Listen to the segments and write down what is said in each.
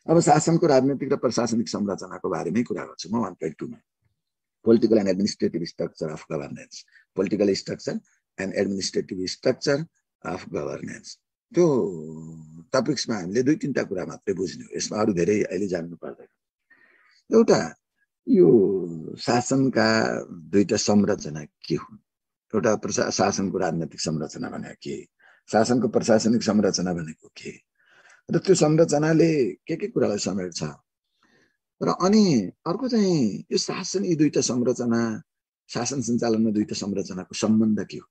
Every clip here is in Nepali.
अब शासनको राजनीतिक र प्रशासनिक संरचनाको बारेमै कुरा गर्छु म 1.2 मा। Political and administrative structure of governance, political structure and administrative structure of governance. त्यो टपिक्समा हामीले 2-3टा कुरा मात्रै बुझ्ने हो, यसमा अरू धेरै अहिले जान्नु पर्दैन। एउटा यो शासनका दुईटा संरचना के हुन्? एउटा शासनको राजनीतिक संरचना भनेको के, शासनको प्रशासनिक संरचना भनेको के, र त्यो संरचनाले के कुरालाई समेट्छ, र अनि अर्को चाहिँ यो शासन, यी दुईटा संरचना, शासन सञ्चालनमा दुईटा संरचनाको सम्बन्ध के हो,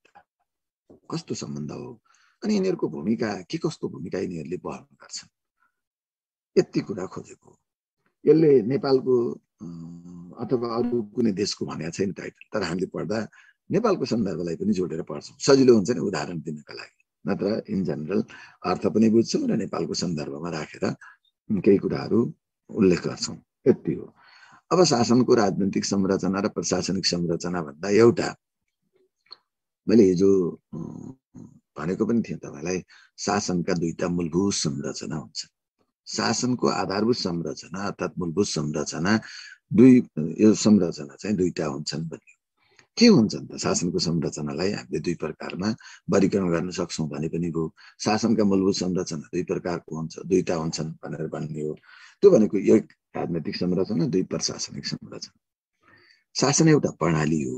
कस्तो सम्बन्ध हो, अनि यिनीहरूको भूमिका के कस्तो भूमिका यिनीहरूले वहन गर्छन्, यति कुरा खोजेको। यसले नेपालको अथवा अरू कुनै देशको भनेको छैन टाइटल, तर हामीले पढ्दा नेपालको सन्दर्भलाई पनि जोडेर पढ्छौँ, सजिलो हुन्छ नि उदाहरण दिनका लागि, नत्र इन जनरल अर्थ पनि बुझ्छौँ र नेपालको सन्दर्भमा राखेर केही कुराहरू उल्लेख गर्छौँ, यति हो। अब शासनको राजनीतिक संरचना र प्रशासनिक संरचना भन्दा एउटा मैले हिजो भनेको पनि थिएँ तपाईँलाई, शासनका दुईटा मूलभूत संरचना हुन्छ। शासनको आधारभूत संरचना अर्थात् मूलभूत संरचना यो संरचना चाहिँ दुईटा हुन्छन् भन्ने। के हुन्छन् त शासनको संरचनालाई हामीले दुई प्रकारमा वर्गीकरण गर्न सक्छौँ भने पनि भयो। शासनका मूलभूत संरचना दुई प्रकारको हुन्छ, दुईटा हुन्छन् भनेर भन्ने हो। त्यो भनेको एक राजनैतिक संरचना, दुई प्रशासनिक संरचना। शासन एउटा प्रणाली हो,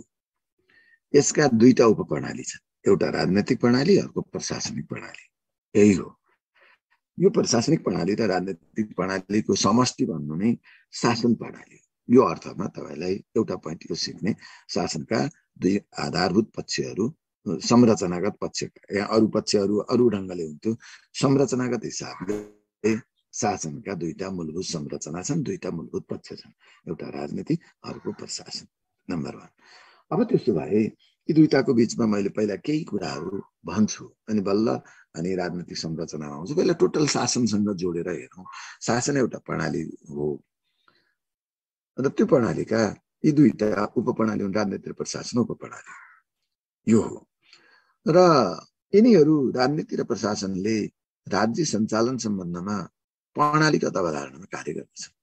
यसका दुईटा उपप्रणाली छन्, एउटा राजनैतिक प्रणाली, अर्को प्रशासनिक प्रणाली। यही हो, यो प्रशासनिक प्रणाली र राजनैतिक प्रणालीको समष्टि भन्नु नै शासन प्रणाली हो। यो अर्थमा तपाईलाई एउटा पोइन्ट यो सिक्ने, शासनका दुई आधारभूत पक्षहरू, संरचनागत पक्ष, अरू पक्षहरू अरू ढङ्गले हुन्थ्यो, संरचनागत हिसाबले शासनका दुईटा मूलभूत संरचना छन्, दुईटा मूलभूत पक्ष छन्, एउटा राजनीति, अर्को प्रशासन, नम्बर 1। अब त्यसो भए यी दुईटाको बिचमा मैले पहिला केही कुराहरू भन्छु, अनि बल्ल अनि राजनीतिक संरचनामा आउँछु। पहिला टोटल शासनसँग जोडेर हेरौँ। शासन एउटा प्रणाली हो र त्यो प्रणालीका यी दुईटा उपप्रणाली हुन्, राजनीति र प्रशासन उपप्रणाली, यो हो। र यिनीहरू राजनीति र प्रशासनले राज्य सञ्चालन सम्बन्धमा प्रणालीगत अवधारणामा कार्य गर्दछन्।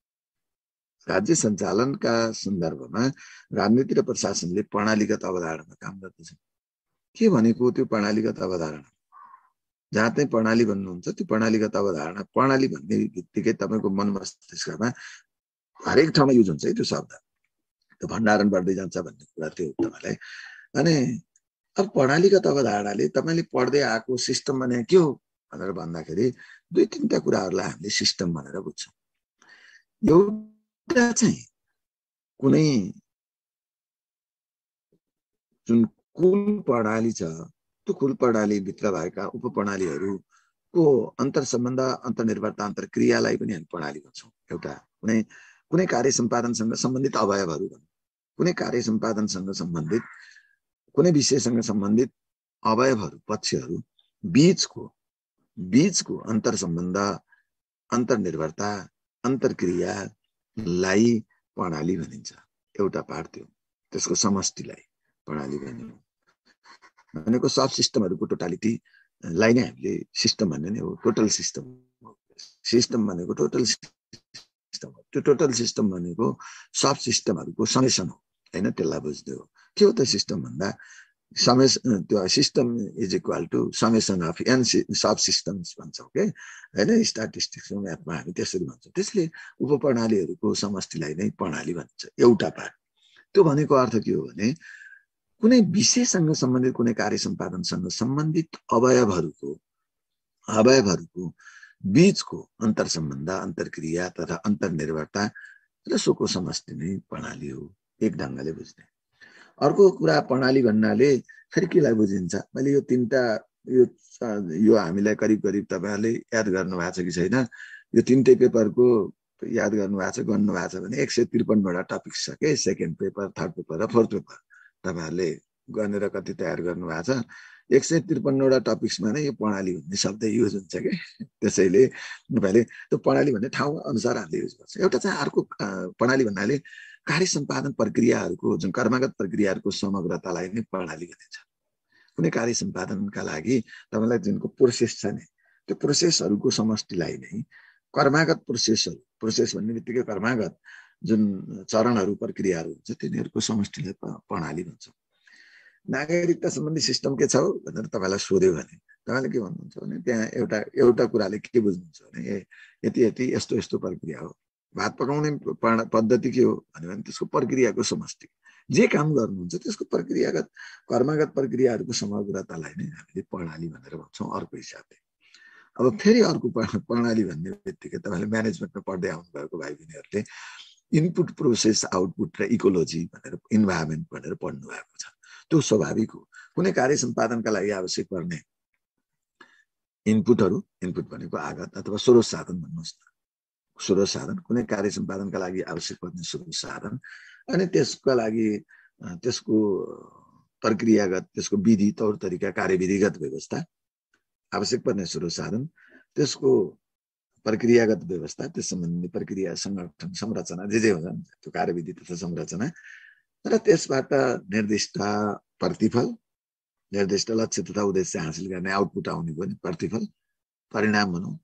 राज्य सञ्चालनका सन्दर्भमा राजनीति र प्रशासनले प्रणालीगत अवधारणामा काम गर्दछन्। के भनेको त्यो प्रणालीगत अवधारणा? जहाँ चाहिँ प्रणाली भन्नुहुन्छ त्यो प्रणालीगत अवधारणा, प्रणाली भन्ने बित्तिकै तपाईँको मन मस्तिष्कमा हरेक ठाउँमा युज हुन्छ है त्यो शब्द, त्यो भण्डारण बढ्दै जान्छ भन्ने कुरा थियो तपाईँलाई। अनि अब प्रणालीगत अवधारणाले तपाईँले पढ्दै आएको सिस्टम भने के हो भनेर भन्दाखेरि 2-3टा कुराहरूलाई हामीले सिस्टम भनेर बुझ्छौँ। एउटा चाहिँ कुनै जुन कुल प्रणाली छ, त्यो कुल प्रणालीभित्र भएका उपप्रणालीहरूको अन्तर सम्बन्ध, अन्तर्निर्भरता, अन्तर्क्रियालाई पनि हामी प्रणाली भन्छौँ। एउटा कुनै कार्य सम्पादनसँग सम्बन्धित अवयवहरू, कुनै कार्य सम्पादनसँग सम्बन्धित, कुनै विषयसँग सम्बन्धित अवयवहरू, पक्षहरू बीचको अन्तर सम्बन्ध, अन्तर्निर्भरता, अन्तर्क्रियालाई प्रणाली भनिन्छ। एउटा पार्ट त्यो, त्यसको समष्टिलाई प्रणाली भनिन्छ। भनेको सब सिस्टमहरूको टोटालिटीलाई नै हामीले सिस्टम भन्ने नै हो, टोटल सिस्टम। सिस्टम भनेको टोटल सिस्टम हो, त्यो टोटल सिस्टम भनेको सब सिस्टमहरूको समेसन हो हैन, त्यसलाई बुझ्दै हो। के हो त सिस्टम भन्दा त्यो system is equal to summation of an subsystems भन्छौँ के हैन, स्ट्याटिस्टिक्स म्याथमा हामी त्यसरी भन्छौँ। त्यसले उपप्रणालीहरूको समष्टिलाई नै प्रणाली भन्छ, एउटा पार्ट। त्यो भनेको अर्थ के हो भने कुनै विषयसँग सम्बन्धित, कुनै कार्य सम्पादनसँग सम्बन्धित अवयवहरूको बीचको अन्तर सम्बन्ध, अन्तर्क्रिया तथा अन्तर्निर्भरता र सोको समष्टि नै प्रणाली हो, एक ढङ्गले बुझ्ने। अर्को कुरा प्रणाली भन्नाले फेरि केलाई बुझिन्छ? मैले यो 3टा यो हामीलाई करिब तपाईँहरूले याद गर्नु भएको छ कि छैन? यो 3टै पेपरको याद गर्नु भएको छ भने 153वटा टपिक्स छ के, सेकेन्ड पेपर, थर्ड पेपर र फोर्थ पेपर तपाईँहरूले गरेर कति तयार गर्नु भएको छ। 153वटा टपिक्समा नै यो प्रणाली भन्ने शब्द युज हुन्छ कि, त्यसैले तपाईँले त्यो प्रणाली भन्ने ठाउँ अनुसार हामीले युज गर्छ। एउटा चाहिँ अर्को प्रणाली भन्नाले कार्य सम्पादन प्रक्रियाहरूको, जुन कर्मगत प्रक्रियाहरूको समग्रतालाई नै प्रणाली भनिन्छ। कुनै कार्य सम्पादनका लागि तपाईँलाई जुनको प्रोसेस छ नि, त्यो प्रोसेसहरूको समष्टिलाई नै कर्मागत प्रोसेस भन्ने बित्तिकै कर्मागत जुन चरणहरू प्रक्रियाहरू हुन्छ तिनीहरूको समष्टिलाई प्रणाली भन्छौँ। नागरिकता सम्बन्धी सिस्टम के छ भनेर तपाईँलाई सोध्यो भने तपाईँले के भन्नुहुन्छ भने त्यहाँ एउटा कुराले के बुझ्नुहुन्छ भने यति यति यस्तो यस्तो प्रक्रिया हो। भात पकाउने पद्धति के हो भन्यो भने त्यसको प्रक्रियाको समष्टि। जे काम गर्नुहुन्छ त्यसको प्रक्रियागत कर्मगत प्रक्रियाहरूको समग्रतालाई नै हामीले प्रणाली भनेर भन्छौँ अर्को हिसाबले। अब फेरि अर्को प्रणाली भन्ने बित्तिकै तपाईँले म्यानेजमेन्टमा पढ्दै आउनुभएको भाइ बहिनीहरूले इनपुट प्रोसेस आउटपुट र इकोलोजी भनेर इन्भाइरोमेन्ट भनेर पढ्नु भएको छ। त्यो स्वाभाविक हो। कुनै कार्य सम्पादनका लागि आवश्यक पर्ने इनपुटहरू, इनपुट भनेको आगत अथवा स्रोत साधन भन्नुहोस् न, स्रोत साधन, कुनै कार्य सम्पादनका लागि आवश्यक पर्ने स्रोत साधन, अनि त्यसका लागि त्यसको प्रक्रियागत, त्यसको विधि तौर तरिका, कार्यविधिगत व्यवस्था, आवश्यक पर्ने स्रोत साधन, त्यसको प्रक्रियागत व्यवस्था, त्यस सम्बन्धी प्रक्रिया, संगठन, संरचना जे हुन्छ त्यो कार्यविधि तथा संरचना, र त्यसबाट निर्दिष्ट प्रतिफल, निर्दिष्ट लक्ष्य तथा उद्देश्य हासिल गर्ने आउटपुट आउने पनि प्रतिफल, परिणाम भनौँ।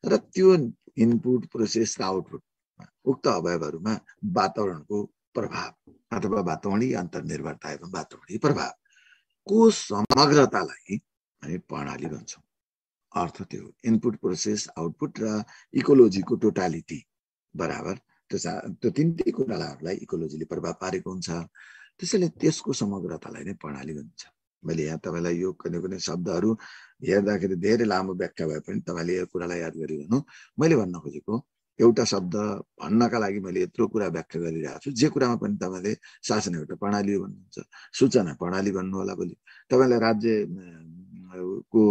र त्यो इनपुट प्रोसेस र आउटपुट उक्त अवयवहरूमा वातावरणको प्रभाव अथवा वातावरणीय अन्तर्निर्भरता एवं वातावरणीय प्रभावको समग्रतालाई हामी प्रणाली भन्छौँ। अर्थ त्यो इनपुट प्रोसेस आउटपुट र इकोलोजीको टोटालिटी बराबर त्यो तिनटै कुराहरूलाई इकोलोजीले प्रभाव पारेको हुन्छ। त्यसैले त्यसको समग्रतालाई नै प्रणाली भन्छ। मैले यहाँ तपाईँलाई यो कुनै शब्दहरू हेर्दाखेरि धेरै लामो व्याख्या भए पनि तपाईँले यो कुरालाई याद गरिरहनु। मैले भन्न खोजेको एउटा शब्द भन्नका लागि मैले यत्रो कुरा व्याख्या गरिरहेको छु। जे कुरामा पनि तपाईँले शासन एउटा प्रणाली हो भन्नुहुन्छ, सूचना प्रणाली भन्नु होला, भोलि तपाईँलाई राज्यको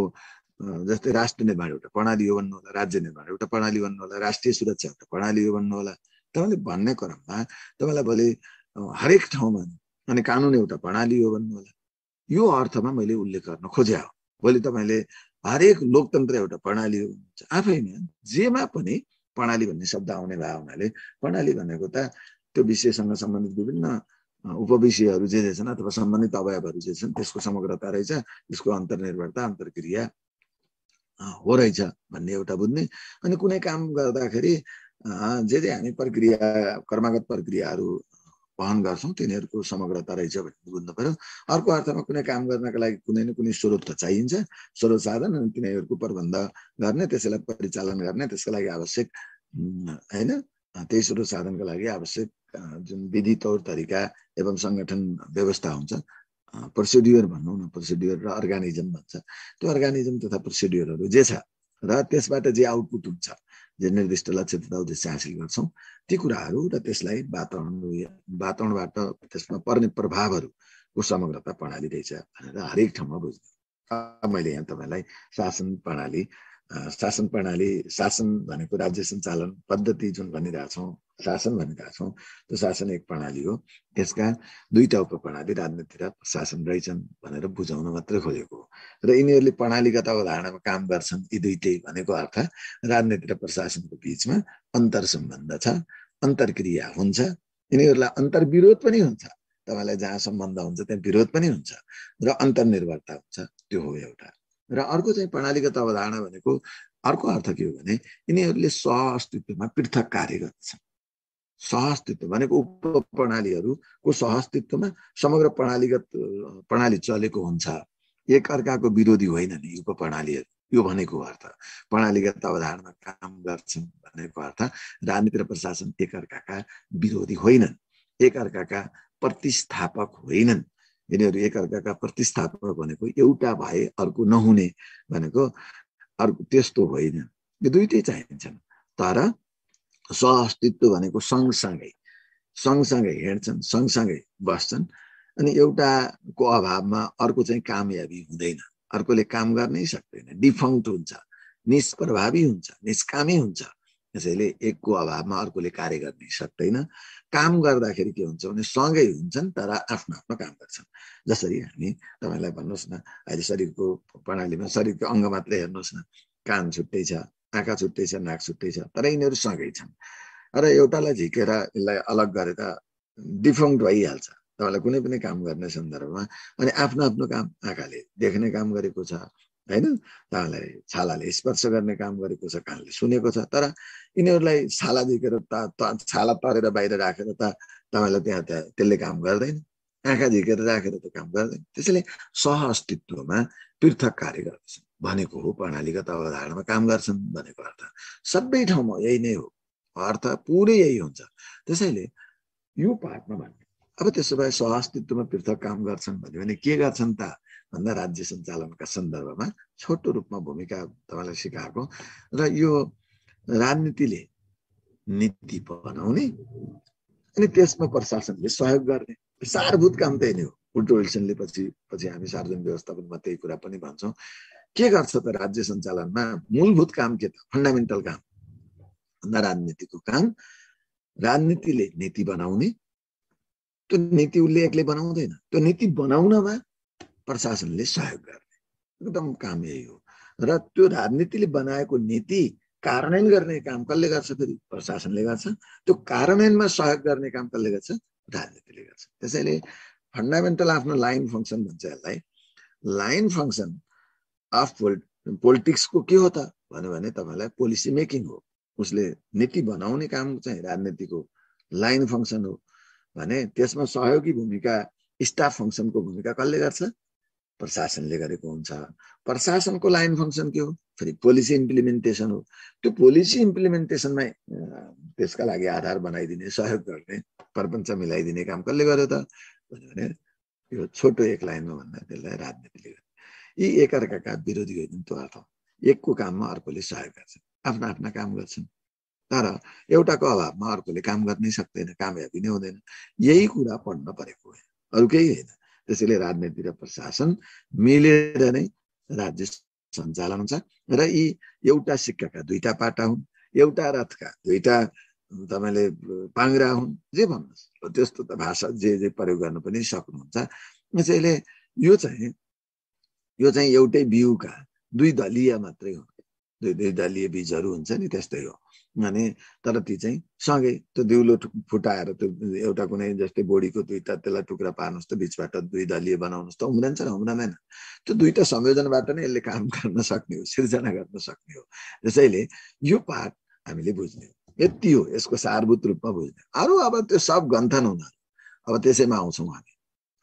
जस्तै राष्ट्र निर्माण एउटा प्रणाली हो भन्नु होला, राज्य निर्माण एउटा प्रणाली भन्नु होला, राष्ट्रिय सुरक्षा एउटा प्रणाली हो भन्नु होला। तपाईँले भन्ने क्रममा तपाईँलाई भोलि हरेक ठाउँमा अनि कानुन एउटा प्रणाली हो भन्नु होला। यो अर्थमा मैले उल्लेख गर्न खोजे हो। भोलि तपाईँले हरेक लोकतन्त्र एउटा प्रणाली हो भन्छ। आफैमा जेमा पनि प्रणाली भन्ने शब्द आउने भए हुनाले प्रणाली भनेको त त्यो विषयसँग सम्बन्धित विभिन्न उपविषयहरू जे छन् अथवा सम्बन्धित अवयवहरू जे छन् त्यसको समग्रता रहेछ, त्यसको अन्तर्निर्भरता, अन्तर्क्रिया हो रहेछ भन्ने एउटा बुझ्ने। अनि कुनै काम गर्दाखेरि जे हामी प्रक्रिया, कर्मगत प्रक्रियाहरू वहन गर्छौँ तिनीहरूको समग्रता रहेछ भन्ने बुझ्नु पर्यो। अर्को अर्थमा कुनै काम गर्नका लागि कुनै न कुनै स्रोत त चाहिन्छ, स्रोत साधन, अनि तिनीहरूको प्रबन्ध गर्ने, त्यसैलाई परिचालन गर्ने, त्यसको लागि आवश्यक होइन त्यही स्रोत साधनका लागि आवश्यक जुन विधि तौर तरिका एवं सङ्गठन व्यवस्था हुन्छ, प्रोसिड्युर भनौँ न, प्रोसिड्युर र अर्गानिजम भन्छ। त्यो अर्गानिजम तथा प्रोसिड्युरहरू जे छ र त्यसबाट जे आउटपुट हुन्छ, जे निर्दिष्ट लक्ष्य तथा उद्देश्य हासिल गर्छौँ ती कुराहरू र त्यसलाई वातावरणबाट त्यसमा पर्ने प्रभावहरूको समग्रता प्रणाली रहेछ भनेर हरेक ठाउँमा बुझ्नु। मैले यहाँ तपाईँलाई शासन भनेको राज्य सञ्चालन पद्धति जुन भनिरहेछौँ, शासन भनिरहेछौँ, त्यो शासन एक प्रणाली हो। त्यसका दुईटा उपप्रणाली राजनीति र शासन रहेछन् भनेर बुझाउन मात्रै खोजेको हो। र यिनीहरूले प्रणालीगत अवधारणामा काम गर्छन्। यी दुईटै भनेको अर्थ राजनीति र प्रशासनको बिचमा अन्तर सम्बन्ध छ, अन्तर्क्रिया हुन्छ। यिनीहरूलाई अन्तर्विरोध पनि हुन्छ। तपाईँलाई जहाँ सम्बन्ध हुन्छ त्यहाँ विरोध पनि हुन्छ र अन्तर्निर्भरता हुन्छ। त्यो हो एउटा। र अर्को चाहिँ प्रणालीगत अवधारणा भनेको अर्को अर्थ के हो भने यिनीहरूले सहअस्तित्वमा पृथक कार्य गर्छन्। सहअस्तित्व भनेको उपप्रणालीहरूको सहअस्तित्वमा समग्र प्रणाली चलेको हुन्छ। एक अर्काको विरोधी होइन नि उपप्रणालीहरू, यो भनेको अर्थ। प्रणालीगत अवधारणामा काम गर्छन् भनेको अर्थ राजनीति र प्रशासन एक अर्काका विरोधी होइनन्, एक अर्काका प्रतिस्थापक होइनन्। यिनीहरू एक अर्काका प्रतिस्थापक भनेको एउटा भए अर्को नहुने भनेको अर्को त्यस्तो होइन। यो दुइटै चाहिन्छन्। तर सहअस्तित्व भनेको सँगसँगै हिँड्छन्, सँगसँगै बस्छन्। अनि एउटाको अभावमा अर्को चाहिँ कामयाबी हुँदैन, अर्कोले काम गर्नै सक्दैन, डिफङ्क्ट हुन्छ, निष्प्रभावी हुन्छ, निष्कामी हुन्छ। त्यसैले एकको अभावमा अर्कोले कार्य गर्नै सक्दैन। काम गर्दाखेरि के हुन्छ भने सँगै हुन्छन् तर आफ्नो आफ्नो काम गर्छन्। जसरी हामी तपाईँलाई भन्नुहोस् न, अहिले शरीरको प्रणालीमा शरीरको अङ्ग मात्रै हेर्नुहोस् न, कान छुट्टै छ, आँखा छुट्टै छ, नाक छुट्टै छ, तर यिनीहरू सँगै छन्। र एउटालाई झिकेर यसलाई अलग गरेर डिफङ्क्ट भइहाल्छ तपाईँलाई कुनै पनि काम गर्ने सन्दर्भमा। अनि आफ्नो आफ्नो काम, आँखाले देख्ने काम गरेको छ, हैन। तपाईँलाई छालाले स्पर्श गर्ने काम गरेको छ, कानले सुनेको छ, तर यिनीहरूलाई छाला झिकेर छाला तरेर बाहिर राखेर त तपाईँलाई त्यहाँ त त्यसले काम गर्दैन, आँखा झिकेर राखेर त काम गर्दैन। त्यसैले सह अस्तित्वमा पृथक कार्य गर्दछन् भनेको हो, प्रणालीगत अवधारणामा काम गर्छन् भनेको अर्थ। सबै ठाउँमा यही नै हो, अर्थ पुरै यही हुन्छ। त्यसैले यो पार्टमा भन्ने अब त्यसो भए सह अस्तित्वमा पृथक काम गर्छन् भन्यो भने के गर्छन् त भन्दा राज्य सञ्चालनका सन्दर्भमा छोटो रूपमा भूमिका तपाईँलाई सिकाएको र यो राजनीतिले नीति बनाउने अनि त्यसमा प्रशासनले सहयोग गर्ने सारभूत काम त्यही नै हो। वुड्रो विल्सनले पछि हामी सार्वजनिक व्यवस्थापनमा त्यही कुरा पनि भन्छौँ। के गर्छ त राज्य सञ्चालनमा मूलभूत काम के त, फन्डामेन्टल काम भन्दा राजनीतिको काम, राजनीतिले नीति बनाउने, त्यो नीति उसले एक्लै बनाउँदैन, त्यो नीति बनाउनमा प्रशासनले सहयोग गर्ने एकदम काम यही हो। र त्यो राजनीतिले बनाएको नीति कार्यान्वयन गर्ने काम कसले गर्छ, फेरि प्रशासनले गर्छ। त्यो कार्यान्वयनमा सहयोग गर्ने काम कसले गर्छ, राजनीतिले गर्छ। त्यसैले फन्डामेन्टल आफ्नो लाइन फङ्सन भन्छ यसलाई। लाइन फङ्सन अफ पोलिटिक्सको के हो त भन्यो भने तपाईँलाई पोलिसी मेकिङ हो। उसले नीति बनाउने काम चाहिँ राजनीतिको लाइन फङ्सन हो भने त्यसमा सहयोगी भूमिका स्टाफ फङ्सनको भूमिका कसले गर्छ, प्रशासनले गरेको हुन्छ। प्रशासनको लाइन फङ्सन के हो, फेरि पोलिसी इम्प्लिमेन्टेसन हो। त्यो पोलिसी इम्प्लिमेन्टेसनमा त्यसका लागि आधार बनाइदिने, सहयोग गर्ने, प्रपञ्च मिलाइदिने काम कसले गर्यो त भन्यो भने यो छोटो एक लाइनमा भन्दा त्यसलाई राजनीतिले गर्यो। यी एकअर्काका विरोधी होइन, त्यो अर्थ एकको काममा अर्कोले सहयोग गर्छ, आफ्ना आफ्ना काम गर्छन्, तर एउटाको अभावमा अर्कोले काम गर्नै सक्दैन, कामयाबी नै हुँदैन। यही कुरा पढ्न परेको हो, अरू केही होइन। त्यसैले राजनीति र प्रशासन मिलेर नै राज्य सञ्चालन हुन्छ र यी एउटा सिक्काका दुईटा पाटा हुन्, एउटा रथका दुईटा तपाईँले पाङ्ग्रा हुन्, जे भन्नुहोस् त्यस्तो त भाषा जे प्रयोग गर्नु पनि सक्नुहुन्छ। त्यसैले यो चाहिँ एउटै बिउका दुई दलीय मात्रै हो, दुई दलीय बीजहरू हुन्छ नि, त्यस्तै हो। अनि तर ती चाहिँ सँगै त्यो दिउलो फुटाएर त्यो एउटा कुनै जस्तै बोडीको दुईटा त्यसलाई टुक्रा पार्नुहोस् त बिचबाट दुई दलीय बनाउनुहोस् त उम्रन्छ र उम्रदैन। त्यो दुईटा संयोजनबाट नै यसले काम गर्न सक्ने हो, सिर्जना गर्न सक्ने हो। त्यसैले यो पाठ हामीले बुझ्ने हो, यति हो, यसको सारभूत रूपमा बुझ्ने। अरू अब त्यो सब गन्थन हुन अब त्यसैमा आउँछौँ हामी,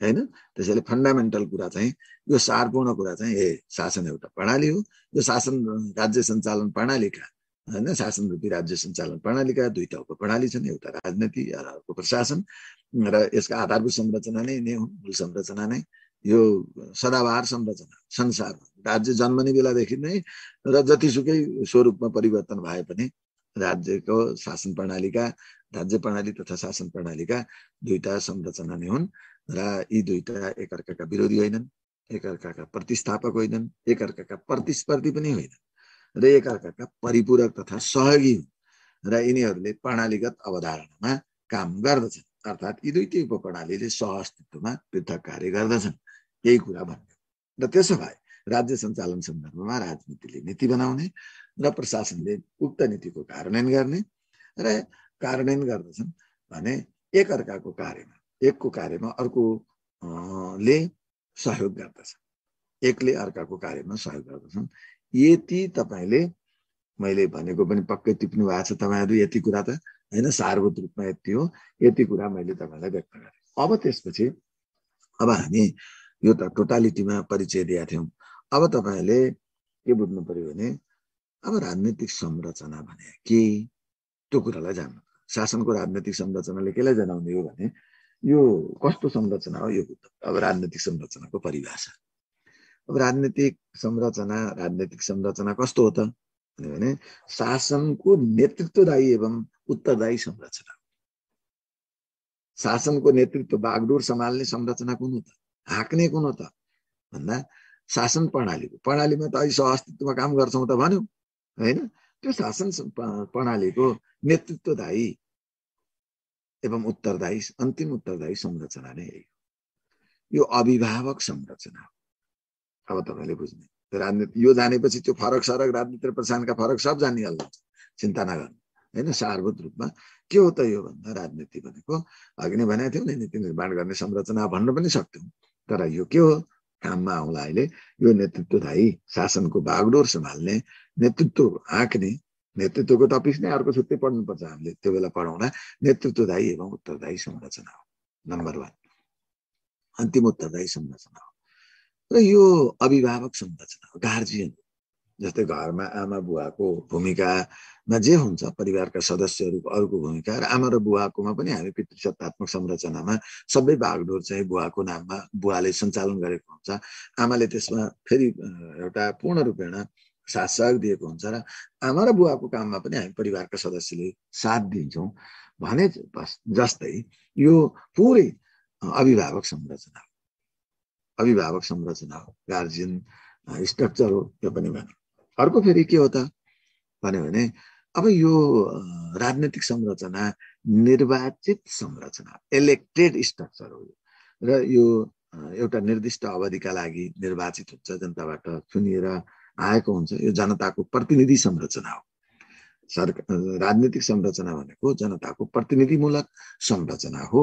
होइन। त्यसैले फन्डामेन्टल कुरा चाहिँ यो सारपूर्ण कुरा चाहिँ शासन एउटा प्रणाली हो। यो शासन राज्य सञ्चालन प्रणालीका होइन, शासन रूपी राज्य सञ्चालन प्रणालीका दुईटा उपप्रणाली छन्, एउटा राजनीति र अर्को प्रशासन। र यसका आधारभूत संरचना नै हुन्, मूल संरचना नै यो सदाबहार संरचना संसार राज्य जन्मने बेलादेखि नै र जतिसुकै स्वरूपमा परिवर्तन भए पनि राज्यको शासन प्रणालीका, राज्य प्रणाली तथा शासन प्रणालीका दुईटा संरचना नै हुन् र यी दुईटा एकअर्काका विरोधी होइनन्, एकअर्काका प्रतिस्थापक होइनन्, एकअर्काका प्रतिस्पर्धी पनि होइनन् र एकअर्काका परिपूरक तथा सहयोगी हुन् र यिनीहरूले प्रणालीगत अवधारणामा काम गर्दछन्। अर्थात् यी दुईटै उपप्रणालीले सह अस्तित्वमा पृथक कार्य गर्दछन्, यही कुरा भन्यो। र त्यसो भए राज्य सञ्चालन सन्दर्भमा राजनीतिले नीति बनाउने र प्रशासनले उक्त नीतिको कार्यान्वयन गर्ने र कार्यान्वयन गर्दछन् भने एकअर्काको कार्यमा, एकको कार्यमा अर्कोले सहयोग गर्दछ, एकले अर्काको कार्यमा सहयोग गर्दछन्। यति तपाईँले मैले भनेको पनि पक्कै टिप्नु भएको छ तपाईँहरू, यति कुरा त होइन, सारभूत रूपमा यति हो, यति कुरा मैले तपाईँलाई व्यक्त गरेँ। अब त्यसपछि अब हामी यो त टोटालिटीमा परिचय दिएका थियौँ। अब तपाईँले के बुझ्नु पर्यो भने अब राजनीतिक संरचना भने के, त्यो कुरालाई जान्नु। शासनको राजनीतिक संरचनाले केलाई जनाउने हो भने यो कस्तो संरचना हो, यो अब राजनीतिक संरचनाको परिभाषा। अब राजनीतिक संरचना कस्तो हो त भने शासनको नेतृत्वदायी एवं उत्तरदायी संरचना। शासनको नेतृत्व बागडोर सम्हाल्ने संरचना कुन हो त, हाँक्ने कुन हो त भन्दा शासन प्रणालीमा त अहिले सहअस्तित्वमा काम गर्छौँ त भन्यो होइन। त्यो शासन प्रणालीको नेतृत्वदायी एवं उत्तरदायी, अन्तिम उत्तरदायी संरचना नै यही हो। यो अभिभावक संरचना हो। अब तपाईँले बुझ्ने राजनीति यो जानेपछि त्यो फरक सरक राजनीति र प्रशासनका फरक सब जानिहाल्नुहुन्छ, चिन्ता नगर्नु होइन। सारभूत रूपमा के हो त यो भन्दा राजनीति भनेको अघि नै भनेको थियौँ नि, नीति निर्माण गर्ने संरचना भन्न पनि सक्थ्यौँ, तर यो के हो काममा आउला। अहिले यो नेतृत्वदायी शासनको बागडोर सम्हाल्ने, नेतृत्व आँक्ने, नेतृत्वको टपिक नै अर्को छुट्टै पढ्नुपर्छ, हामीले त्यो बेला पढाउँला। नेतृत्वदायी एवं उत्तरदायी संरचना हो नम्बर 1, अन्तिम उत्तरदायी संरचना हो। र यो अभिभावक संरचना हो, गार्जियन। जस्तै घरमा आमा बुवाको भूमिकामा जे हुन्छ, परिवारका सदस्यहरूको अरूको भूमिका, र आमा र बुवाकोमा पनि हामी पितृसत्तात्मक संरचनामा सबै बागडोर चाहिँ बुवाको नाममा बुवाले सञ्चालन गरेको हुन्छ। आमाले त्यसमा फेरि एउटा पूर्ण रूपेण साथ सहयोग दिएको हुन्छ, र आमा र बुवाको काममा पनि हामी परिवारका सदस्यले साथ दिन्छौँ भने जस्तै यो पुरै अभिभावक संरचना हो, अभिभावक संरचना हो, गार्जियन स्ट्रक्चर हो यो पनि भने। अर्को फेरि के हो त भन्यो भने अब यो राजनीतिक संरचना निर्वाचित संरचना, इलेक्टेड स्ट्रक्चर हो, र यो एउटा निर्दिष्ट अवधिका लागि निर्वाचित हुन्छ, जनताबाट चुनिएर आएको हुन्छ। यो जनताको प्रतिनिधि संरचना हो। राजनीतिक संरचना भनेको जनताको प्रतिनिधिमूलक संरचना हो,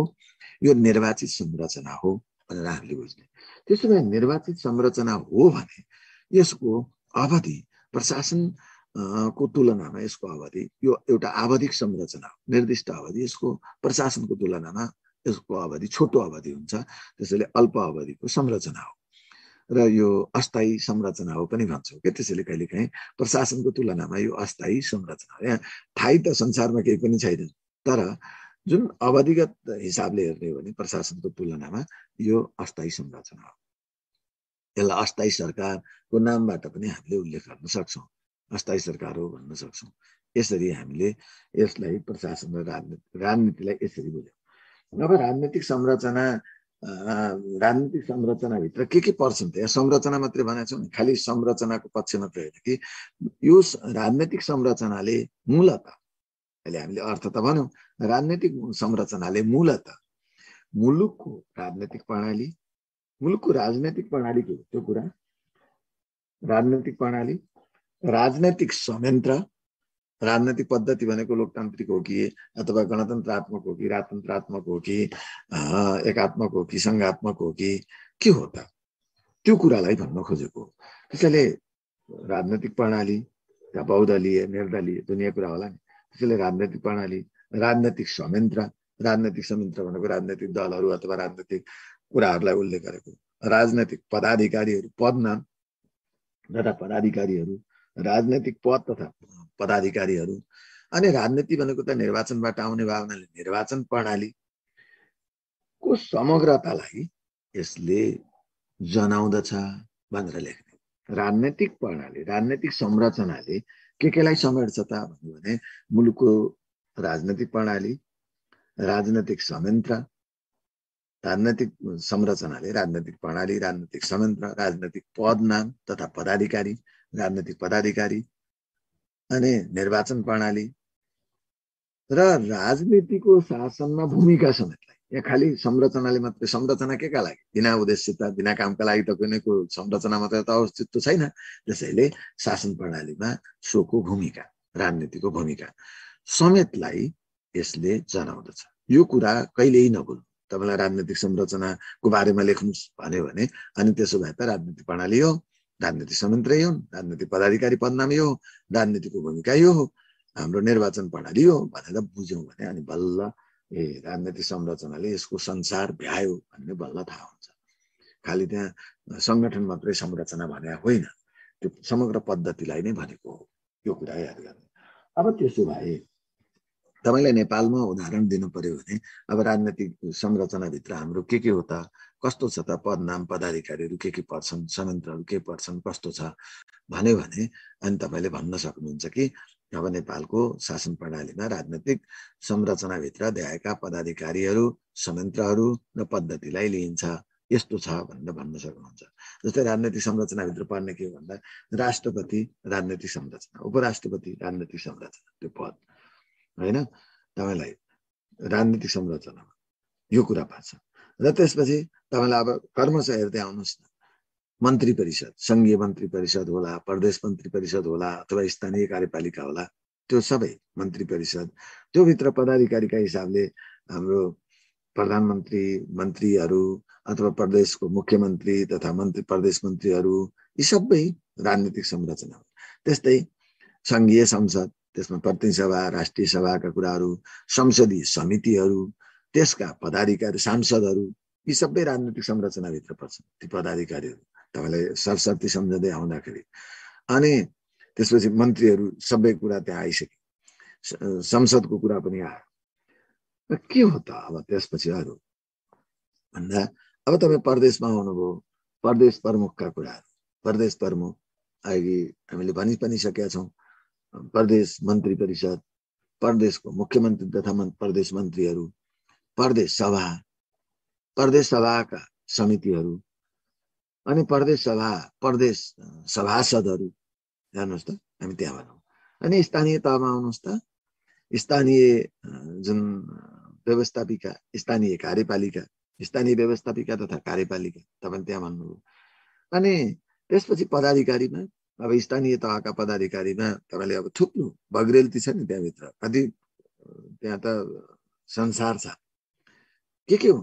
यो निर्वाचित संरचना हो भनेर हामीले बुझ्ने। त्यसो भए निर्वाचित संरचना हो भने यसको अवधि प्रशासनको तुलनामा, यसको अवधि यो एउटा आवधिक संरचना हो, निर्दिष्ट अवधि। यसको प्रशासनको तुलनामा यसको अवधि छोटो अवधि हुन्छ, त्यसैले अल्प अवधिको संरचना हो। र यो अस्थायी संरचना हो पनि भन्छौँ कि, त्यसैले कहिलेकाहीँ प्रशासनको तुलनामा यो अस्थायी संरचना हो। यहाँ ठाई त संसारमा केही पनि छैन, तर जुन अवधिगत हिसाबले हेर्ने हो भने प्रशासनको तुलनामा यो अस्थायी संरचना हो। यसलाई अस्थायी सरकारको नामबाट पनि हामीले उल्लेख गर्न सक्छौँ, अस्थायी सरकार हो भन्न सक्छौँ। यसरी हामीले यसलाई प्रशासन र राजनीतिलाई यसरी बुझ्यौँ। अब राजनीतिक संरचनाभित्र के पर्छन् त? यहाँ संरचना मात्रै भनेको छौँ, खालि संरचनाको पक्ष मात्रै होइन कि यो राजनीतिक संरचनाले मूलत, अहिले हामीले अर्थ त भन्यौँ, राजनीतिक संरचनाले मूलत मुलुकको राजनीतिक प्रणाली, मुलुकको राजनैतिक प्रणालीको त्यो कुरा, राजनैतिक प्रणाली, राजनैतिक संयन्त्र, राजनैतिक पद्धति भनेको लोकतान्त्रिक हो कि अथवा गणतन्त्रात्मक हो कि राजतन्त्रात्मक हो कि एकात्मक हो कि सङ्घात्मक हो कि के हो त, त्यो कुरालाई भन्न खोजेको हो। त्यसैले राजनैतिक प्रणाली, बहुदलीय निर्दलीय दुनियाँ कुरा होला नि, त्यसैले राजनैतिक प्रणाली, राजनैतिक संयन्त्र, राजनैतिक संयन्त्र भनेको राजनैतिक दलहरू अथवा राजनैतिक कुराहरूलाई उल्लेख गरेको, राजनैतिक पदाधिकारीहरू, पद नाम तथा पदाधिकारीहरू, राजनैतिक पद तथा पदाधिकारीहरू, अनि राजनीति भनेको त निर्वाचनबाट आउने भावनाले निर्वाचन प्रणालीको समग्रतालाई यसले जनाउँदछ भनेर लेख्ने। राजनैतिक प्रणाली, राजनैतिक संरचनाले केलाई समेट्छ त भन्यो भने मुलुकको राजनैतिक प्रणाली, राजनैतिक संयन्त्र, राजनैतिक संरचनाले राजनैतिक प्रणाली, राजनैतिक संयन्त्र, राजनैतिक पद नाम तथा पदाधिकारी, राजनैतिक पदाधिकारी, अनि निर्वाचन प्रणाली र राजनीतिको शासनमा भूमिका समेतलाई। यहाँ खालि संरचनाले मात्रै, संरचना केका लागि? बिना उद्देश्यता, बिना कामका लागि त कुनैको संरचना मात्रै त अस्तित्व छैन। त्यसैले शासन प्रणालीमा सोको भूमिका, राजनीतिको भूमिका समेतलाई यसले जनाउँदछ। यो कुरा कहिल्यै नभुल्नु। तपाईँलाई राजनीतिक संरचनाको बारेमा लेख्नुहोस् भन्यो भने अनि त्यसो भए त राजनीतिक प्रणाली हो, राजनीतिक संयन्त्र हो, राजनीतिक पदाधिकारी पदनाम यो, राजनीतिको भूमिका यो हो, हाम्रो निर्वाचन प्रणाली हो भनेर बुझ्यौँ भने अनि बल्ल राजनीतिक संरचनाले यसको संसार भ्यायो भन्ने बल्ल थाहा हुन्छ। खालि त्यहाँ संगठन मात्रै संरचना भने होइन, त्यो समग्र पद्धतिलाई नै भनेको हो। यो कुरा याद गर्नु। अब त्यसो भए तपाईँलाई नेपालमा उदाहरण दिनु पर्यो भने अब राजनीतिक संरचनाभित्र हाम्रो के हो त, कस्तो छ त, पदनाम पदाधिकारीहरू के पर्छन्, संयन्त्रहरू के पर्छन्, कस्तो छ भन्यो भने अनि तपाईँले भन्न सक्नुहुन्छ कि अब नेपालको शासन प्रणालीमा राजनीतिक संरचनाभित्र देखाएका पदाधिकारीहरू, संयन्त्रहरू र पद्धतिलाई लिइन्छ, यस्तो छ भनेर भन्न सक्नुहुन्छ। जस्तै राजनीतिक संरचनाभित्र पर्ने के हो भन्दा राष्ट्रपति राजनीतिक संरचना, उपराष्ट्रपति राजनीतिक संरचना, त्यो पद होइन, तपाईँलाई राजनीतिक संरचनामा यो कुरा पर्छ। र त्यसपछि तपाईँलाई अब कर्मश हेर्दै आउनुहोस् न, मन्त्री परिषद, सङ्घीय मन्त्री परिषद होला, प्रदेश मन्त्री परिषद होला अथवा स्थानीय कार्यपालिका होला, त्यो सबै मन्त्री परिषद, त्यो भित्र पदाधिकारीका हिसाबले हाम्रो प्रधानमन्त्री, मन्त्रीहरू अथवा प्रदेशको मुख्यमन्त्री तथा मन्त्री प्रदेश मन्त्रीहरू यी सबै राजनीतिक संरचना हो। त्यस्तै संघीय संसद, त्यसमा प्रतिनिधि सभा, राष्ट्रिय सभाका कुराहरू, संसदीय समितिहरू, त्यसका पदाधिकारी सांसदहरू यी सबै राजनीतिक संरचनाभित्र पर्छन्। ती पदाधिकारीहरू तपाईँलाई सरसर्ती सम्झँदै आउँदाखेरि अनि त्यसपछि मन्त्रीहरू सबै कुरा त्यहाँ आइसके, संसदको कुरा पनि आयो। के हो त अब त्यसपछि अरू भन्दा अब तपाईँ प्रदेशमा आउनुभयो, प्रदेश प्रमुखका कुराहरू, प्रदेश प्रमुख अहिले हामीले भनि पनि सकेका छौँ, प्रदेश मन्त्री परिषद, प्रदेशको मुख्यमन्त्री तथा प्रदेश मन्त्रीहरू, प्रदेश सभा, प्रदेश सभाका समितिहरू अनि प्रदेश सभा प्रदेश सभासदहरू, जानुहोस् त हामी त्यहाँ भनौँ। अनि स्थानीय तहमा आउनुहोस् त, स्थानीय जुन व्यवस्थापिका, स्थानीय कार्यपालिका, स्थानीय व्यवस्थापिका तथा कार्यपालिका तपाईँ त्यहाँ भन्नुभयो। अनि त्यसपछि पदाधिकारीमा अब स्थानीय तहका पदाधिकारीमा तपाईँले अब थुप्रो बग्रेलती छ नि त्यहाँभित्र, कति त्यहाँ त संसार छ। के हो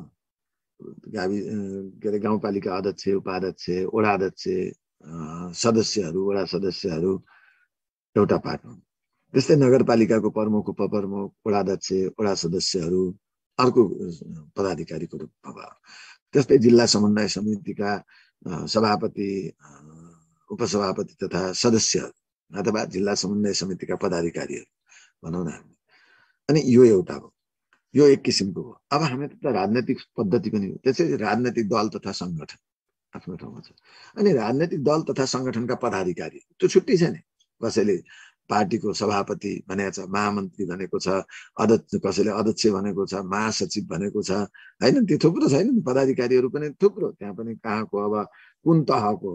के अरे गाउँपालिका अध्यक्ष, उपाध्यक्ष, वडा अध्यक्ष, सदस्यहरू, वडा सदस्यहरू एउटा पार्ट हुन्। त्यस्तै नगरपालिकाको प्रमुख, उपप्रमुख, वडा अध्यक्ष, वडा सदस्यहरू अर्को पदाधिकारीको रूपमा भयो। त्यस्तै जिल्ला समन्वय समितिका सभापति, उपसभापति तथा सदस्यहरू अथवा जिल्ला समन्वय समितिका पदाधिकारीहरू भनौँ न हामी। अनि यो एउटा हो, यो एक किसिमको हो। अब हामी त राजनैतिक पद्धति पनि हो, त्यसैले राजनैतिक दल तथा सङ्गठन आफ्नो ठाउँमा छ। अनि राजनैतिक दल तथा सङ्गठनका पदाधिकारी त्यो छुट्टी छ नि, कसैले पार्टीको सभापति भनेको छ, महामन्त्री भनेको छ, अध्यक्ष, कसैले अध्यक्ष भनेको छ, महासचिव भनेको छ, होइन? त्यो थुप्रो छैन नि, पदाधिकारीहरू पनि थुप्रो, त्यहाँ पनि कहाँको अब कुन तहको,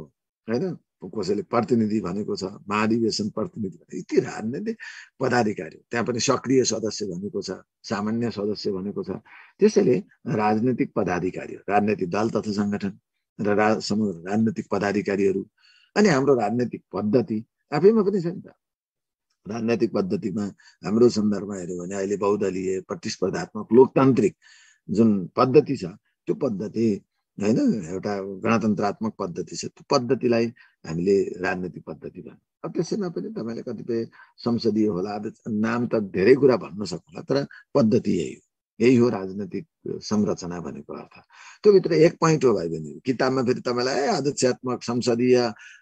होइन? कसैले प्रतिनिधि भनेको छ, महाधिवेशन प्रतिनिधि, यति राजनैतिक पदाधिकारी, त्यहाँ पनि सक्रिय सदस्य भनेको छ, सामान्य सदस्य भनेको छ। त्यसैले राजनैतिक पदाधिकारी, राजनैतिक दल तथा सङ्गठन र राजनैतिक पदाधिकारीहरू। अनि हाम्रो राजनैतिक पद्धति आफैमा पनि छ नि त। राजनैतिक पद्धतिमा हाम्रो सन्दर्भमा हेऱ्यो भने अहिले बहुदलीय प्रतिस्पर्धात्मक लोकतान्त्रिक जुन पद्धति छ, त्यो पद्धति होइन, एउटा गणतन्त्रात्मक पद्धति छ, त्यो पद्धतिलाई हामीले राजनैतिक पद्धति भन्छौँ। अब त्यसैमा पनि तपाईँले कतिपय संसदीय होला, नाम त धेरै कुरा भन्न सक्नुहोला, तर पद्धति यही हो राजनैतिक संरचना भनेको अर्थ। त्यो भित्र एक पोइन्ट हो भाइ बहिनी, किताबमा फेरि तपाईँलाई अध्यक्षात्मक संसदीय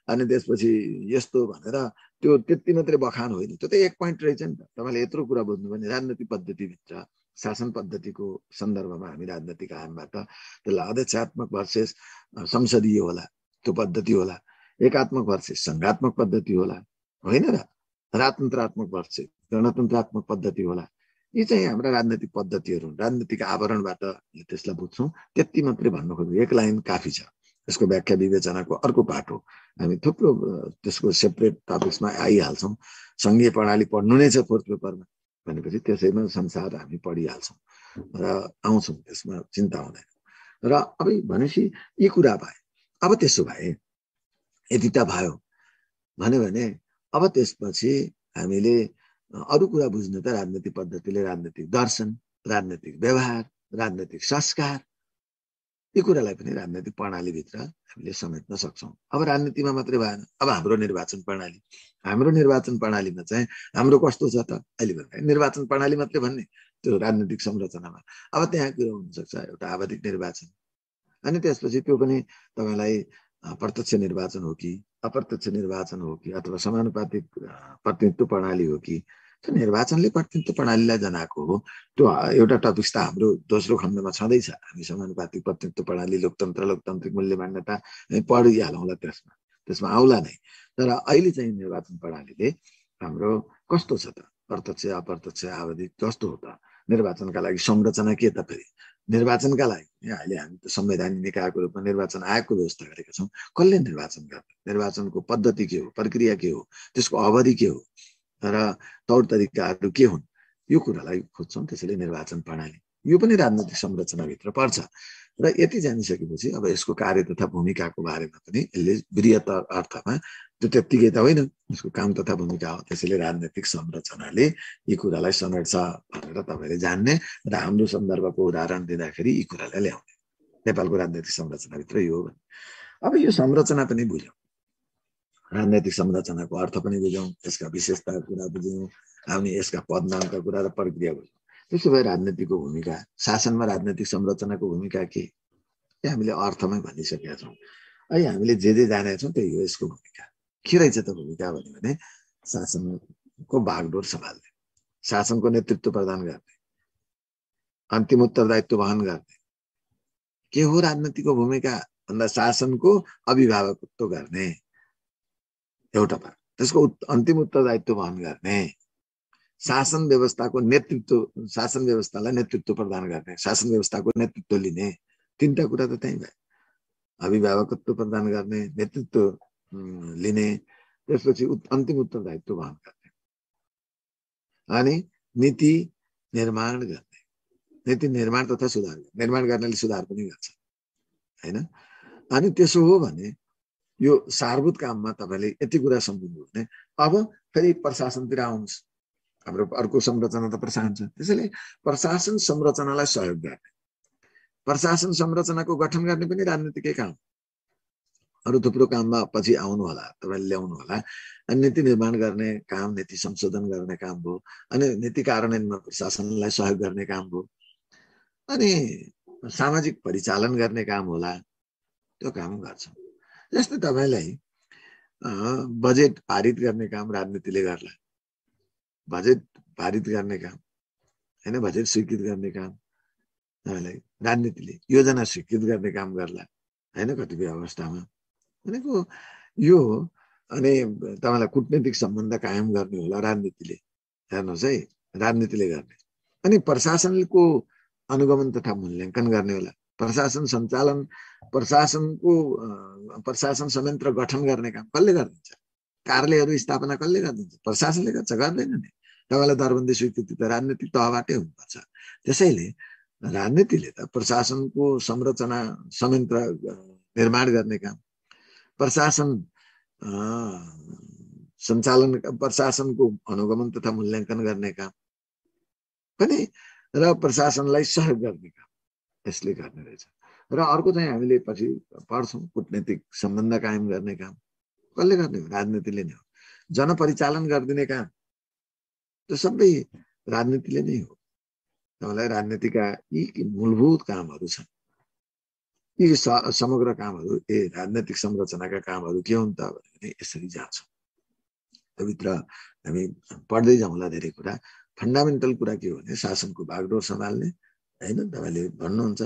अनि त्यसपछि यस्तो भनेर त्यो त्यति मात्रै बखान होइन, त्यो त एक पोइन्ट रहेछ नि त। तपाईँले यत्रो कुरा बुझ्नु भने राजनैतिक पद्धतिभित्र शासन पद्धतिको सन्दर्भमा हामी राजनैतिक आयामबाट त्यसलाई अध्यक्षात्मक भर्सेस संसदीय होला, त्यो पद्धति होला, एकात्मक भर्सेस सङ्घात्मक पद्धति होला, होइन र? राजतन्त्रात्मक भर्सेस गणतन्त्रात्मक पद्धति होला। यी चाहिँ हाम्रा राजनैतिक पद्धतिहरू हुन्। राजनीतिक आवरणबाट त्यसलाई बुझ्छौँ, त्यति मात्रै भन्नु खोज्नु एक लाइन काफी छ। यसको व्याख्या विवेचनाको अर्को पाठ हो, हामी थुप्रो त्यसको सेपरेट टपिक्समा आइहाल्छौँ। सङ्घीय प्रणाली पढ्नु नै छ फोर्थ पेपरमा भनेपछि त्यसैमा संसार हामी पढिहाल्छौँ र आउँछौँ, त्यसमा चिन्ता हुँदैन। र अब भनेपछि यी कुरा भए, अब त्यसो भए यति त भयो भन्यो भने अब त्यसपछि हामीले अरू कुरा बुझ्नु त राजनीतिक पद्धतिले राजनीतिक दर्शन, राजनीतिक व्यवहार, राजनीतिक संस्कार, यी कुरालाई पनि राजनीतिक प्रणालीभित्र हामीले समेट्न सक्छौँ। अब राजनीतिमा मात्रै भएन, अब हाम्रो निर्वाचन प्रणाली, हाम्रो निर्वाचन प्रणालीमा चाहिँ हाम्रो कस्तो छ त? अहिले भन्दा निर्वाचन प्रणाली मात्रै भन्ने त्यो राजनीतिक संरचनामा अब त्यहाँ के हुनसक्छ, एउटा आवधिक निर्वाचन, अनि त्यसपछि त्यो पनि तपाईँलाई प्रत्यक्ष निर्वाचन हो कि अप्रत्यक्ष निर्वाचन हो कि अथवा समानुपातिक प्रतिनिधित्व प्रणाली हो कि, त्यो निर्वाचनले प्रतिनिधित्व प्रणालीलाई जनाएको हो। त्यो एउटा टपिक्स त हाम्रो दोस्रो खण्डमा छँदैछ, हामी समानुपातिक प्रतिनिधित्व प्रणाली, लोकतन्त्र, लोकतान्त्रिक मूल्य मान्यता पढिहालौँला, त्यसमा आउला नै। तर अहिले चाहिँ निर्वाचन प्रणालीले हाम्रो कस्तो छ त? प्रत्यक्ष अप्रत्यक्ष आवधिक कस्तो हो त? निर्वाचनका लागि संरचना के त? फेरि निर्वाचनका लागि अहिले हामी त संवैधानिक निकायको रूपमा निर्वाचन आयोगको व्यवस्था गरेका छौँ। कसले निर्वाचन गर्ने? निर्वाचनको पद्धति के हो, प्रक्रिया के हो, त्यसको अवधि के हो र तौर तरिकाहरू के हुन्, यो कुरालाई खोज्छौँ। त्यसैले निर्वाचन प्रणाली यो पनि राजनीतिक संरचनाभित्र पर्छ। र यति जानिसकेपछि अब यसको कार्य तथा भूमिकाको बारेमा पनि यसले वृहत अर्थमा त्यो त्यत्तिकै त होइन, यसको काम तथा भूमिका हो। त्यसैले राजनीतिक संरचनाले यी कुरालाई समेट्छ भनेर तपाईँले जान्ने र हाम्रो सन्दर्भको उदाहरण दिँदाखेरि यी कुरालाई ल्याउने। नेपालको राजनैतिक संरचनाभित्र यो हो। अब यो संरचना पनि बुझौँ, राजनैतिक संरचनाको अर्थ पनि बुझौँ, यसका विशेषताको कुरा बुझौँ, हामी यसका पदनामका कुरा र प्रक्रिया बुझौँ। त्यसो भए राजनीतिको भूमिका, शासनमा राजनैतिक संरचनाको भूमिका के हामीले अर्थमै भनिसकेका छौँ। अहिले हामीले जे जानेका छौँ त्यही हो यसको भूमिका। के रहेछ त भूमिका भन्यो भने शासनको बागडोर सम्हाल्ने, शासनको नेतृत्व प्रदान गर्ने, अन्तिम उत्तरदायित्व वहन गर्ने। के हो राजनीतिको भूमिका भन्दा शासनको अभिभावकत्व गर्ने एउटा भाग, त्यसको अन्तिम उत्तरदायित्व वहन गर्ने, शासन व्यवस्थाको नेतृत्व, शासन व्यवस्थालाई नेतृत्व प्रदान गर्ने, शासन व्यवस्थाको नेतृत्व लिने, तीनटा कुरा त त्यही भयो। अभिभावकत्व प्रदान गर्ने, नेतृत्व लिने, त्यसपछि अन्तिम उत्तरदायित्व वहन गर्ने अनि नीति निर्माण गर्ने। नीति निर्माण तथा सुधार, निर्माण गर्नेले सुधार पनि गर्छ हैन। अनि त्यसो हो भने यो सारभूत काममा तपाईले यति कुरा सम्झिनु भने अब फेरि प्रशासनतिर आउनुहोस्। हाम्रो अर्को संरचना त प्रशासन छ। त्यसैले प्रशासन संरचनालाई सहयोग गर्ने, प्रशासन संरचनाको गठन गर्ने पनि राजनीतिकै काम। अरू थुप्रो काममा पछि आउनु होला, तपाईले ल्याउनु होला। अनि नीति निर्माण गर्ने काम, नीति संशोधन गर्ने काम भयो, अनि नीति कार्यान्वयनमा प्रशासनलाई सहयोग गर्ने काम भयो, अनि सामाजिक परिचालन गर्ने काम होला, त्यो काम गर्छ। जस्तै तपाईलाई बजेट पारित गर्ने काम राजनीतिले गर्ला, बजेट पारित गर्ने काम हैन, बजेट स्वीकृत गर्ने काम तपाईलाई राजनीतिले, योजना स्वीकृत गर्ने काम गर्ला हैन कतिपय अवस्थामा भनेको यो। अनि तपाईलाई कूटनीतिक सम्बन्ध कायम गर्ने होला राजनीतिले, हेर्नुहोस् है, राजनीतिले गर्ने। अनि प्रशासनको अनुगमन तथा मूल्याङ्कन गर्ने होला, प्रशासन सञ्चालन, प्रशासन संयन्त्र गठन गर्ने काम कसले गरिदिन्छ? कार्यालयहरू स्थापना कसले गरिदिन्छ? प्रशासनले गर्छ, गर्दैन नि। तपाईँलाई दरबन्दी स्वीकृति त राजनीतिक तहबाटै हुनुपर्छ। त्यसैले राजनीतिले त प्रशासनको संरचना संयन्त्र निर्माण गर्ने काम, प्रशासन सञ्चालन, प्रशासनको अनुगमन तथा मूल्याङ्कन गर्ने काम पनि र प्रशासनलाई सहयोग गर्ने काम यसले गर्ने रहेछ। र अर्को चाहिँ हामीले पछि पढ्छौँ, कूटनीतिक सम्बन्ध कायम गर्ने काम कसले गर्ने हो? राजनीतिले नै हो। जनपरिचालन गरिदिने काम त्यो सबै राजनीतिले नै हो। तपाईँलाई राजनीतिका यी मूलभूत कामहरू छन्। यी समग्र कामहरू, राजनैतिक संरचनाका कामहरू के हुन् त भने यसरी जान्छौँ। त्योभित्र हामी पढ्दै जाउँला धेरै कुरा। फन्डामेन्टल कुरा के हो भने शासनको बागडोर सम्हाल्ने हैन, तपाईँले भन्नुहुन्छ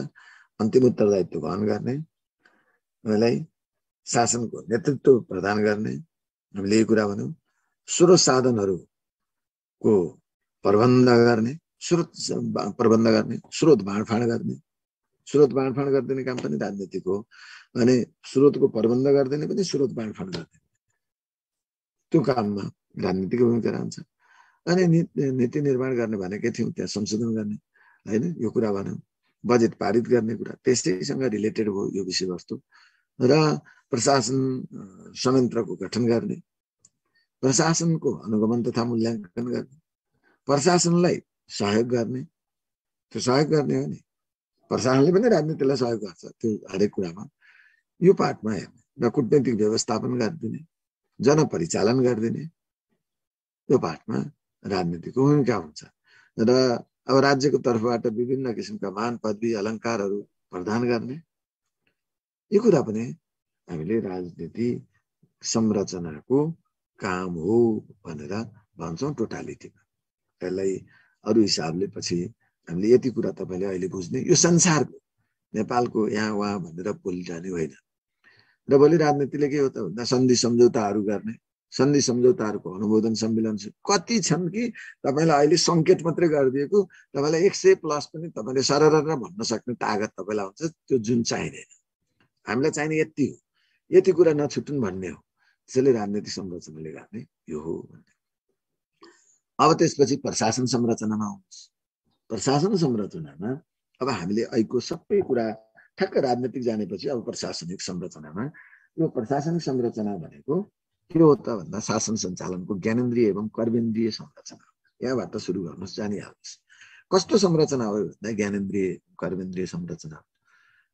अन्तिम उत्तरदायित्व वहन गर्ने, तपाईँलाई शासनको नेतृत्व प्रदान गर्ने, हामीले यही कुरा भन्यौँ। स्रोत साधनहरूको प्रबन्ध गर्ने, स्रोत प्रबन्ध गर्ने, स्रोत बाँडफाँड गर्ने, स्रोत बाँडफाँड गरिदिने काम पनि राजनीतिक हो। अनि स्रोतको प्रबन्ध गरिदिने पनि, स्रोत बाँडफाँड गरिदिने, त्यो काममा राजनीतिको भूमिका रहन्छ। अनि नीति निर्माण गर्ने भनेकै थियौँ, त्यहाँ संशोधन गर्ने हैन, यो कुरा भन्यौँ। बजेट पारित गर्ने कुरा त्यसैसँग रिलेटेड भयो यो विषयवस्तु। र प्रशासन संयन्त्रको गठन गर्ने, प्रशासनको अनुगमन तथा मूल्याङ्कन गर्ने, प्रशासनलाई सहयोग गर्ने, त्यो सहयोग गर्ने हो नि। प्रशासनले पनि राजनीतिलाई सहयोग गर्छ त्यो हरेक कुरामा। यो पार्टमा हेर्ने र कूटनीतिक व्यवस्थापन गरिदिने, जनपरिचालन गरिदिने, यो पार्टमा राजनीतिको भूमिका हुन्छ। र अब राज्यको तर्फबाट विभिन्न किसिमका मान पदवी अलङ्कारहरू प्रदान गर्ने, यो कुरा पनि हामीले राजनीति संरचनाको काम हो भनेर भन्छौँ टोटालिटीमा। यसलाई अरू हिसाबले पछि हामीले यति कुरा तपाईँले अहिले बुझ्ने, यो संसारको नेपालको यहाँ वहाँ भनेर बोलिरहने होइन। र भोलि राजनीतिले के हो त भन्दा सन्धि सम्झौताहरू गर्ने, सन्धि सम्झौताहरूको अनुमोदन सम्मेलन कति छन् कि तपाईँलाई अहिले सङ्केत मात्रै गरिदिएको, तपाईँलाई 100+ पनि तपाईँले सरर भन्न सक्ने तागत तपाईँलाई हुन्छ, त्यो जुन चाहिँदैन। हामीलाई चाहिने यति हो, यति कुरा नछुटुन् भन्ने हो। त्यसैले राजनीतिक संरचनाले गर्ने यो हो भन्ने। अब त्यसपछि प्रशासन संरचनामा आउनुहोस्। प्रशासन संरचनामा अब हामीले अहिलेको सबै कुरा ठ्याक्क राजनीतिक जानेपछि अब प्रशासनिक संरचनामा, यो प्रशासनिक संरचना भनेको के हो त भन्दा शासन सञ्चालनको ज्ञानेन्द्रिय एवं कर्मेन्द्रिय संरचना। यहाँबाट सुरु गर्नुहोस्, जानिहाल्नुहोस् कस्तो संरचना हो भन्दा ज्ञानेन्द्रिय कर्मेन्द्रिय संरचना।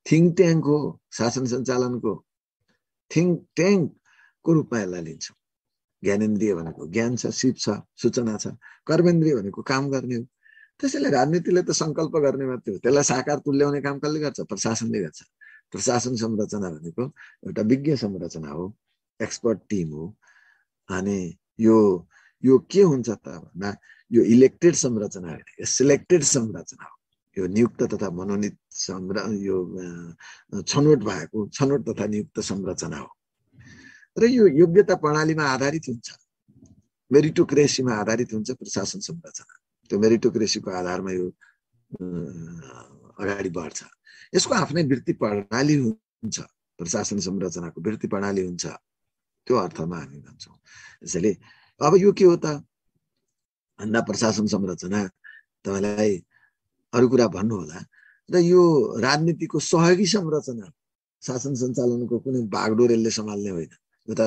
थिङ्क ट्याङ्क हो, शासन सञ्चालनको थिङ्क ट्याङ्कको रूपमा यसलाई लिन्छौँ। ज्ञानेन्द्रिय भनेको ज्ञान छ, सिप छ, सूचना छ। कर्मेन्द्रिय भनेको काम गर्ने हो। त्यसैले राजनीतिले त सङ्कल्प गर्ने मात्रै हो, त्यसलाई साकार तुल्याउने काम कसले गर्छ? प्रशासनले गर्छ। प्रशासन संरचना भनेको एउटा विज्ञ संरचना हो, एक्सपर्ट टिम हो। अनि यो के हुन्छ त भन्दा यो इलेक्टेड संरचना होइन, यो सिलेक्टेड संरचना हो। यो नियुक्त तथा मनोनित यो छनौट भएको छनौट तथा नियुक्त संरचना हो। र यो योग्यता प्रणालीमा आधारित हुन्छ, मेरिटोक्रेसीमा आधारित हुन्छ प्रशासन संरचना। त्यो मेरिटोक्रेसीको आधारमा यो अगाडि बढ्छ। यसको आफ्नै वृत्ति प्रणाली हुन्छ, प्रशासन संरचनाको वृत्ति प्रणाली हुन्छ, त्यो अर्थमा हामी भन्छौँ। त्यसैले अब यो के हो त भन्दा प्रशासन संरचना तपाईँलाई अरू कुरा भन्नु होला र यो राजनीतिको सहयोगी संरचना, शासन सञ्चालनको कुनै बागडोर यसले सम्हाल्ने होइन। यो त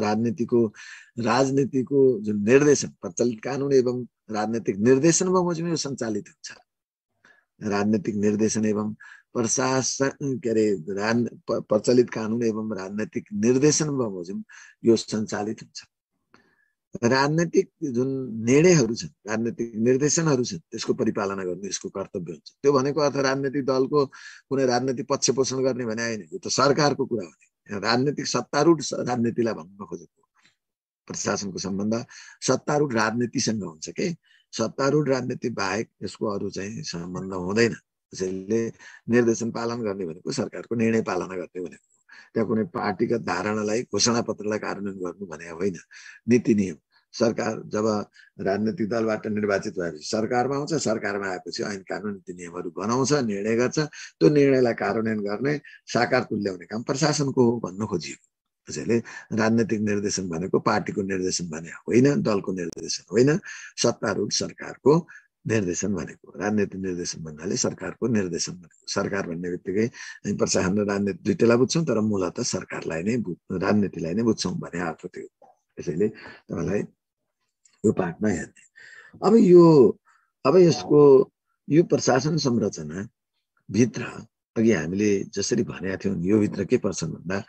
राजनीतिको जुन निर्देशन, प्रचलित कानुन एवं राजनीतिक निर्देशन बमोजिम यो सञ्चालित हुन्छ। राजनीतिक निर्देशन एवं प्रशासन के अरे प्रचलित कानुन एवं राजनीतिक निर्देशन बमोजिम यो सञ्चालित हुन्छ। राजनीतिक जुन निर्णयहरू छन्, राजनीतिक निर्देशनहरू छन्, त्यसको परिपालना गर्नु यसको कर्तव्य हुन्छ। त्यो भनेको अर्थ राजनीतिक दलको कुनै राजनीतिक पक्ष पोषण गर्ने भने होइन, यो त सरकारको कुरा हो। राजनीतिक सत्तारूढ राजनीतिलाई भन्न खोजेको प्रशासनको सम्बन्ध सत्तारूढ राजनीतिसँग हुन्छ के सत्तारूढ राजनीति बाहेक यसको अरू चाहिँ सम्बन्ध हुँदैन। त्यसैले निर्देशन पालन गर्ने भनेको सरकारको निर्णय पालना गर्ने भनेको, त्यहाँ कुनै पार्टीगत धारणालाई घोषणा पत्रलाई कार्यान्वयन गर्नु भने होइन। नीति नियम सरकार जब राजनीतिक दलबाट निर्वाचित भएपछि सरकारमा आउँछ, सरकारमा आएपछि ऐन कानुन नीति नियमहरू बनाउँछ, निर्णय गर्छ। त्यो निर्णयलाई कार्यान्वयन गर्ने साकार तुल्याउने काम प्रशासनको हो भन्नु खोजिएको। त्यसैले राजनीतिक निर्देशन भनेको पार्टीको निर्देशन भने होइन, दलको निर्देशन होइन, सत्तारूढ सरकारको निर्देशन भनेको। राजनीतिक निर्देशन भन्नाले सरकारको निर्देशन भनेको। सरकार भन्ने बित्तिकै प्रशासन र राजनीति दुईटैलाई बुझ्छौँ, तर मूलतः सरकारलाई नै राजनीतिलाई नै बुझ्छौँ भने अर्थ थियो। त्यसैले तपाईँलाई यो पार्टमा हेर्ने। अब यसको यो प्रशासन संरचना भित्र अघि हामीले जसरी भनेका थियौँ, यो भित्र के पर्छन् भन्दा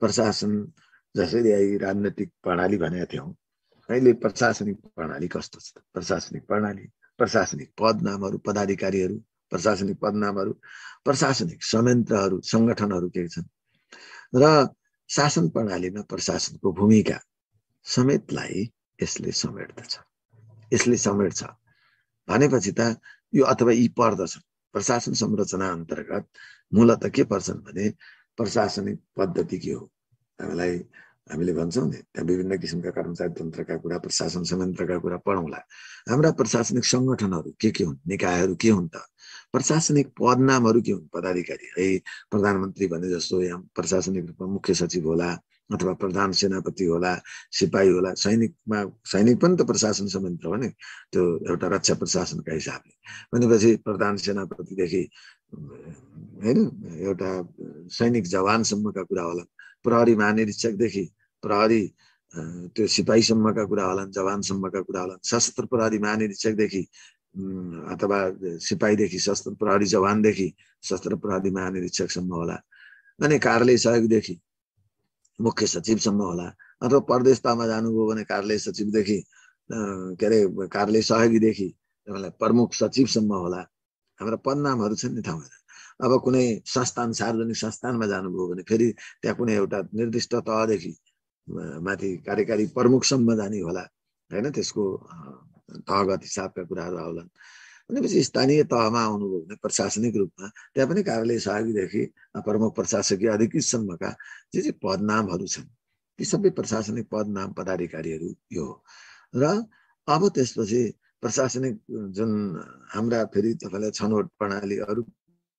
प्रशासन जसरी राजनीतिक प्रणाली भनेका थियौँ, अहिले प्रशासनिक प्रणाली कस्तो छ? प्रशासनिक प्रणाली, प्रशासनिक पद नामहरू, पदाधिकारीहरू, प्रशासनिक पद नामहरू, प्रशासनिक संयन्त्रहरू, संगठनहरू के छन् र शासन प्रणालीमा प्रशासनको भूमिका समेतलाई यसले समेट्दछ। यसले समेट्छ भनेपछि त यो अथवा यी पर्दछन्। प्रशासन संरचना अन्तर्गत मूलतः के पर्छन् भने प्रशासनिक पद्धति के हो? हामीले भन्छौँ नि, त्यहाँ विभिन्न किसिमका कर्मचारी तन्त्रका कुरा, प्रशासन संयन्त्रका कुरा पढौँला। हाम्रा प्रशासनिक सङ्गठनहरू के हुन्, निकायहरू के हुन् त? प्रशासनिक पद नामहरू के हुन्? पदाधिकारी है, प्रधानमन्त्री भने जस्तो यहाँ प्रशासनिक रूपमा मुख्य सचिव होला अथवा प्रधान सेनापति होला, सिपाही होला। सैनिक पनि त प्रशासन संयन्त्र हो नि, त्यो एउटा रक्षा प्रशासनका हिसाबले भनेपछि प्रधान सेनापतिदेखि होइन एउटा सैनिक जवानसम्मका कुरा होला, प्रहरी महानिरीक्षकदेखि प्रहरी त्यो सिपाहीसम्मका कुरा होलान्, जवानसम्मका कुरा होलान्, सशस्त्र प्रहरी महानिरीक्षकदेखि अथवा सिपाहीदेखि सशस्त्र प्रहरी जवानदेखि सशस्त्र प्रहरी महानिरीक्षकसम्म होला। अनि कार्यालय सहयोगीदेखि मुख्य सचिवसम्म होला, अथवा प्रदेश तहमा जानुभयो भने कार्यालय सचिवदेखि के अरे कार्यालय सहयोगीदेखि तपाईँलाई प्रमुख सचिवसम्म होला। हाम्रा पदनामहरू छन् नि ठाउँमा। अब कुनै संस्थान, सार्वजनिक संस्थानमा जानुभयो भने फेरि त्यहाँ कुनै एउटा निर्दिष्ट तहदेखि माथि कार्यकारी प्रमुखसम्म जाने होला होइन, त्यसको तहगत हिसाबका कुराहरू आउलान्। भनेपछि स्थानीय तहमा आउनुभयो भने प्रशासनिक रूपमा त्यहाँ पनि कार्यालय सहयोगीदेखि प्रमुख प्रशासकीय अधिकृतसम्मका जे पदनामहरू छन् ती सबै प्रशासनिक पदनाम पदाधिकारीहरू यो हो। र अब त्यसपछि प्रशासनिक जुन हाम्रा फेरि तपाईँलाई छनौट प्रणाली, अरू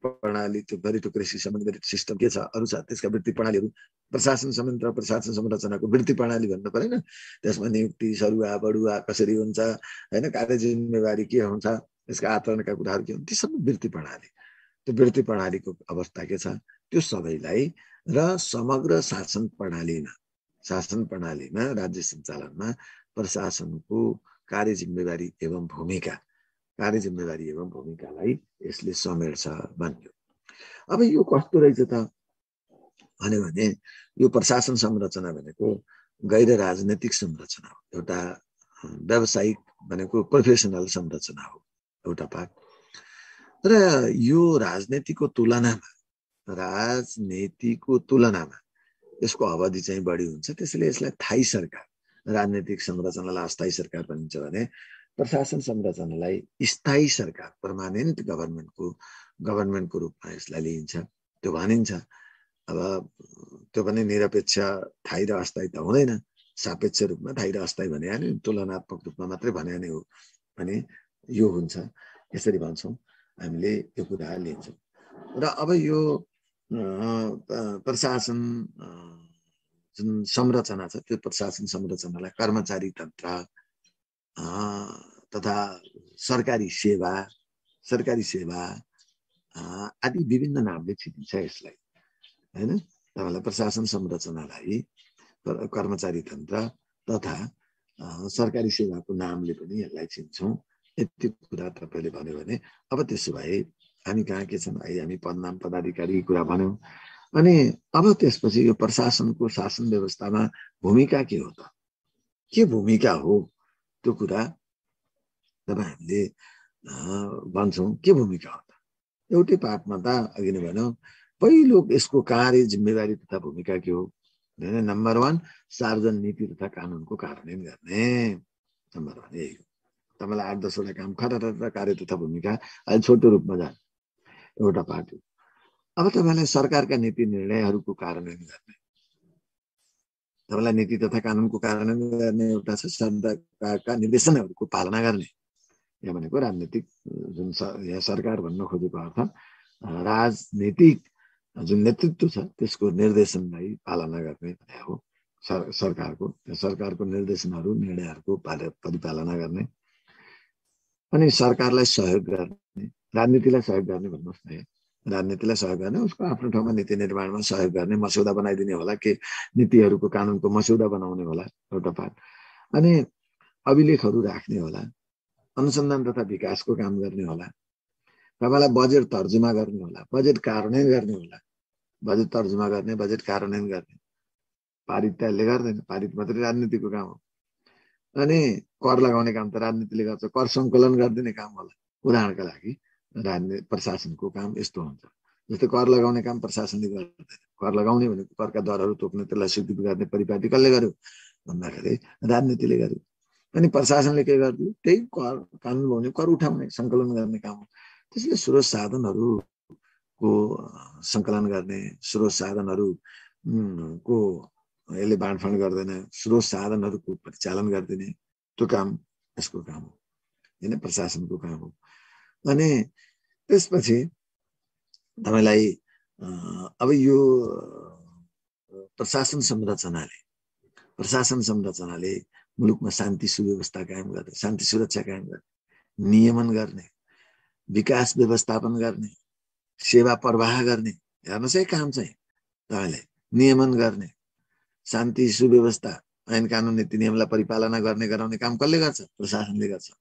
प्रणाली, त्यो मेरिटोक्रेसी सम्बन्धित सिस्टम के छ, अरू छ, त्यसका वृत्ति प्रणालीहरू, प्रशासन संयन्त्र प्रशासन संरचनाको वृत्ति प्रणाली भन्नु परेन। त्यसमा नियुक्ति, सरुवा बढुवा कसरी हुन्छ होइन, कार्य जिम्मेवारी के हुन्छ, यसका आचरणका कुराहरू के हुन्, ती सबै वृत्ति प्रणाली। त्यो वृत्ति प्रणालीको अवस्था के छ, त्यो सबैलाई र समग्र शासन प्रणालीमा राज्य सञ्चालनमा प्रशासनको कार्य जिम्मेवारी एवं भूमिकालाई यसले समेट्छ भन्यो। अब यो कस्तो रहेछ त भन्यो भने यो प्रशासन संरचना भनेको गैर राजनैतिक संरचना हो, एउटा व्यावसायिक भनेको प्रोफेसनल संरचना हो एउटा पार्ट। तर यो राजनीतिको तुलनामा यसको अवधि चाहिँ बढी हुन्छ, त्यसैले यसलाई थायी सरकार, राजनीतिक संरचनालाई अस्थायी सरकार भनिन्छ भने प्रशासन संरचनालाई स्थायी सरकार, पर्मानेन्ट गभर्नमेन्टको रूपमा यसलाई लिइन्छ। त्यो भनिन्छ। अब त्यो पनि निरपेक्ष थायी र अस्थायी त हुँदैन, सापेक्ष रूपमा थायी र अस्थायी भने नि तुलनात्मक रूपमा मात्रै भने नै हो भने यो हुन्छ। यसरी भन्छौँ हामीले, यो कुरा लिन्छौँ। र अब यो प्रशासन जुन संरचना छ त्यो प्रशासन संरचनालाई कर्मचारी तन्त्र तथा सरकारी सेवा आदि विभिन्न नामले चिनिन्छ यसलाई, हैन? तपाईँलाई प्रशासन संरचनालाई कर्मचारी तन्त्र तथा सरकारी सेवाको नामले पनि यसलाई चिन्छौँ। यति कुरा तपाईँले भन्यो भने अब त्यसो भए हामी कहाँ के छन्, हामी पदनाम पदाधिकारी कुरा भन्यौँ। अनि अब त्यसपछि यो प्रशासनको शासन व्यवस्थामा भूमिका के हो त, के भूमिका हो त्यो कुरा तपाईँ हामीले भन्छौँ। के भूमिका हो त? एउटै पाठमा त अघि नै भन्यौँ, पहिलो यसको कार्य जिम्मेवारी तथा भूमिका के हो? नम्बर 1 सार्वजनिक नीति तथा कानुनको कार्यान्वयन गर्ने। नम्बर 1 यही हो। तपाईँलाई 8-10 वटा काम खरर कार्य तथा भूमिका अहिले छोटो रूपमा जान्छ, एउटा पार्ट हो। अब तपाईँलाई सरकारका नीति निर्णयहरूको कार्यान्वयन गर्ने, तपाईँलाई नीति तथा कानुनको कार्यान्वयन गर्ने एउटा छ, सरकारका निर्देशनहरूको पालना गर्ने। यहाँ भनेको राजनीतिक जुन यहाँ सरकार भन्न खोजेको अर्थ राजनीतिक जुन नेतृत्व छ त्यसको निर्देशनलाई पालना गर्ने भन्ने हो सरकारको निर्देशनहरू निर्णयहरूको परिपालना गर्ने। अनि सरकारलाई सहयोग गर्ने, राजनीतिलाई सहयोग गर्ने भन्नुहोस् न, राजनीतिलाई सहयोग गर्ने, उसको आफ्नो ठाउँमा नीति निर्माणमा सहयोग गर्ने, मस्यौदा बनाइदिने होला, के नीतिहरूको कानुनको मस्यौदा बनाउने होला एउटा पार्ट। अनि अभिलेखहरू राख्ने होला, अनुसन्धान तथा विकासको काम गर्ने होला, तपाईँलाई बजेट तर्जुमा गर्ने होला, बजेट कार्यान्वयन गर्ने होला, बजेट तर्जुमा गर्ने, बजेट कार्यान्वयन गर्ने। पारित त यसले गर्दैन, पारित मात्रै राजनीतिको काम हो। अनि कर लगाउने काम त राजनीतिले गर्छ, कर सङ्कलन गरिदिने काम होला। उदाहरणका लागि प्रशासनको काम यस्तो हुन्छ, जस्तै कर लगाउने काम प्रशासनले गर्दैन। कर लगाउने भनेको करका दरहरू तोक्ने, त्यसलाई स्वीकृत गर्ने परिपाटी कसले गर्यो भन्दाखेरि राजनीतिले गर्यो। अनि प्रशासनले के गरिदियो, त्यही कर कानुन बनाउने, कर उठाउने, सङ्कलन गर्ने काम हो। त्यसले स्रोत साधनहरूको सङ्कलन गर्ने, स्रोत साधनहरूको यसले बाँडफाँड गर्दैन, स्रोत साधनहरूको परिचालन गरिदिने, त्यो काम यसको काम हो, होइन? प्रशासनको काम हो। अनि त्यसपछि तपाईँलाई अब यो प्रशासन संरचनाले मुलुकमा शान्ति सुव्यवस्था कायम गर्ने, शान्ति सुरक्षा कायम गर्ने, नियमन गर्ने, विकास व्यवस्थापन गर्ने, सेवा प्रवाह गर्ने। हेर्नुहोस् है, काम चाहिँ तपाईँलाई नियमन गर्ने, शान्ति सुव्यवस्था, ऐन कानुन नीति नियमलाई परिपालना गर्ने गराउने काम कसले गर्छ? प्रशासनले गर्छ।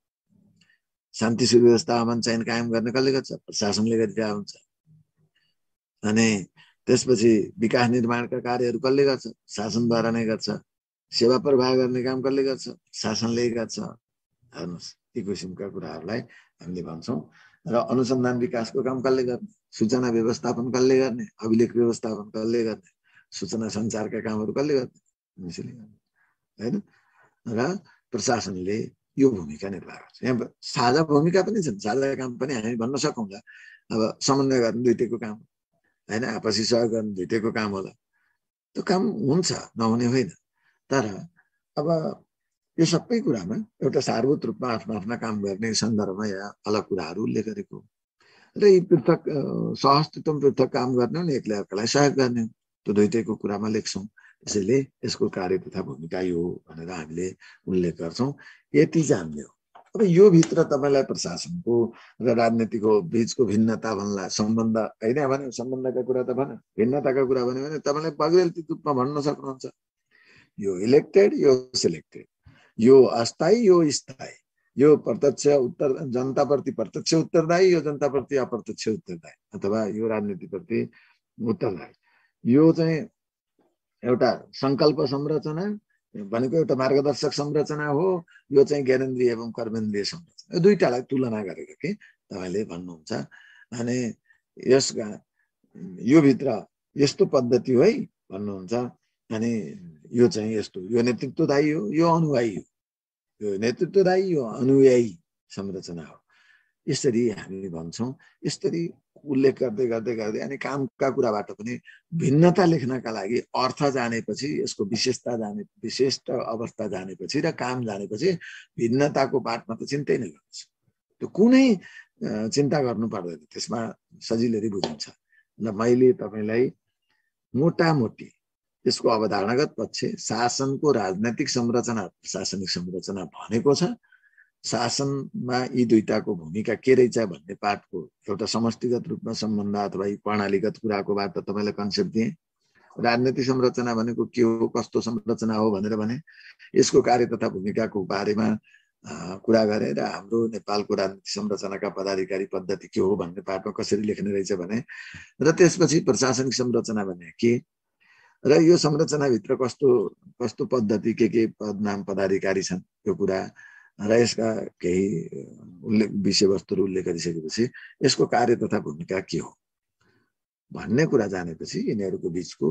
शान्ति सुव्यवस्था अमन चयन कायम गर्ने कसले गर्छ? प्रशासनले गरिरहेको हुन्छ। अनि त्यसपछि विकास निर्माणका कार्यहरू कसले गर्छ? शासनद्वारा नै गर्छ। सेवा प्रवाह गर्ने काम कसले गर्छ? शासनले गर्छ। हेर्नुहोस्, यी किसिमका कुराहरूलाई हामीले भन्छौँ। र अनुसन्धान विकासको काम कसले गर्ने? सूचना व्यवस्थापन कसले गर्ने? अभिलेख व्यवस्थापन कसले गर्ने? सूचना सञ्चारका कामहरू कसले गर्ने? मान्छेले गर्ने, होइन? र प्रशासनले यो भूमिका निर्वाह गर्छ। यहाँ साझा भूमिका पनि छन्, साझा काम पनि हामी भन्न सकौँला। अब समन्वय गर्ने दुईटैको काम, होइन? आपसी सहयोग गर्ने दुईटैको काम होला। त्यो काम हुन्छ, नहुने होइन। तर अब यो सबै कुरामा एउटा सार्वभौत रूपमा आफ्ना आफ्ना काम गर्ने सन्दर्भमा यहाँ अलग कुराहरू उल्लेख गरेको हो। र यी पृथक सहअस्तित्व पृथक काम गर्ने हो नि, एकले अर्कालाई सहयोग गर्ने, त्यो दुईटैको कुरामा लेख्छौँ। त्यसैले यसको कार्य तथा भूमिका यो हो भनेर हामीले उल्लेख गर्छौँ। यति जान्ने हो। अब यो भित्र तपाईँलाई प्रशासनको र राजनीतिको बीचको भिन्नता भन्ला, सम्बन्ध होइन भने, सम्बन्धका कुरा त भन्यो, भिन्नताका कुरा भन्यो भने तपाईँलाई बगैरती रूपमा भन्न सक्नुहुन्छ। यो इलेक्टेड, यो सिलेक्टेड, यो अस्थायी, यो स्थायी, यो प्रत्यक्ष जनताप्रति प्रत्यक्ष उत्तरदायी, यो जनताप्रति अप्रत्यक्ष उत्तरदायी, अथवा यो राजनीतिप्रति उत्तरदायी। यो चाहिँ एउटा संकल्प संरचना भनेको एउटा मार्गदर्शक संरचना हो, यो चाहिँ ज्ञानेन्द्रिय एवं कर्मेन्द्रिय संरचना, यो दुईटालाई तुलना गरेर के तपाईले भन्नुहुन्छ। अनि यसका यो भित्र यस्तो पद्धति हो है भन्नुहुन्छ। अनि यो चाहिँ यस्तो, यो नेतृत्वदायी हो, यो अनुयायी हो, यो नेतृत्वदायी यो अनुयायी संरचना हो, यसरी हामी भन्छौँ। यसरी उल्लेख गर्दै गर्दै गर्दै अनि कामका कुराबाट पनि भिन्नता लेख्नका लागि अर्थ जानेपछि, यसको विशेषता जाने, विशिष्ट अवस्था जानेपछि र काम जानेपछि भिन्नताको बाटमा त चिन्तै नै गर्छ। त्यो कुनै चिन्ता गर्नु पर्दैन, त्यसमा सजिलै बुझिन्छ। ल मैले तपाईलाई मोटामोटी यसको अवधारणागत पक्ष, शासनको राजनैतिक संरचना, प्रशासनिक संरचना भनेको छ। शासनमा यी दुईटाको भूमिका के रहेछ भन्ने पाठको एउटा समष्टिगत रूपमा सम्बन्ध अथवा यी प्रणालीगत कुराकोबाट तपाईलाई कन्सेप्ट दिए। राजनीतिक संरचना भनेको के हो, कस्तो संरचना हो भनेर भने यसको कार्य तथा भूमिकाको बारेमा कुरा गरे र हाम्रो नेपालको राजनीतिक संरचनाका पदाधिकारी पद्धति के हो भन्ने पाठमा कसरी लेख्ने रहेछ भने, र त्यसपछि प्रशासनिक संरचना भने के, र यो संरचनाभित्र कस्तो कस्तो पद्धति के पद नाम पदाधिकारी छन्, यो कुरा र यसका केही विषयवस्तुहरू उल्लेख गरिसकेपछि यसको कार्य तथा भूमिका के हो भन्ने कुरा जानेपछि यिनीहरूको बीचको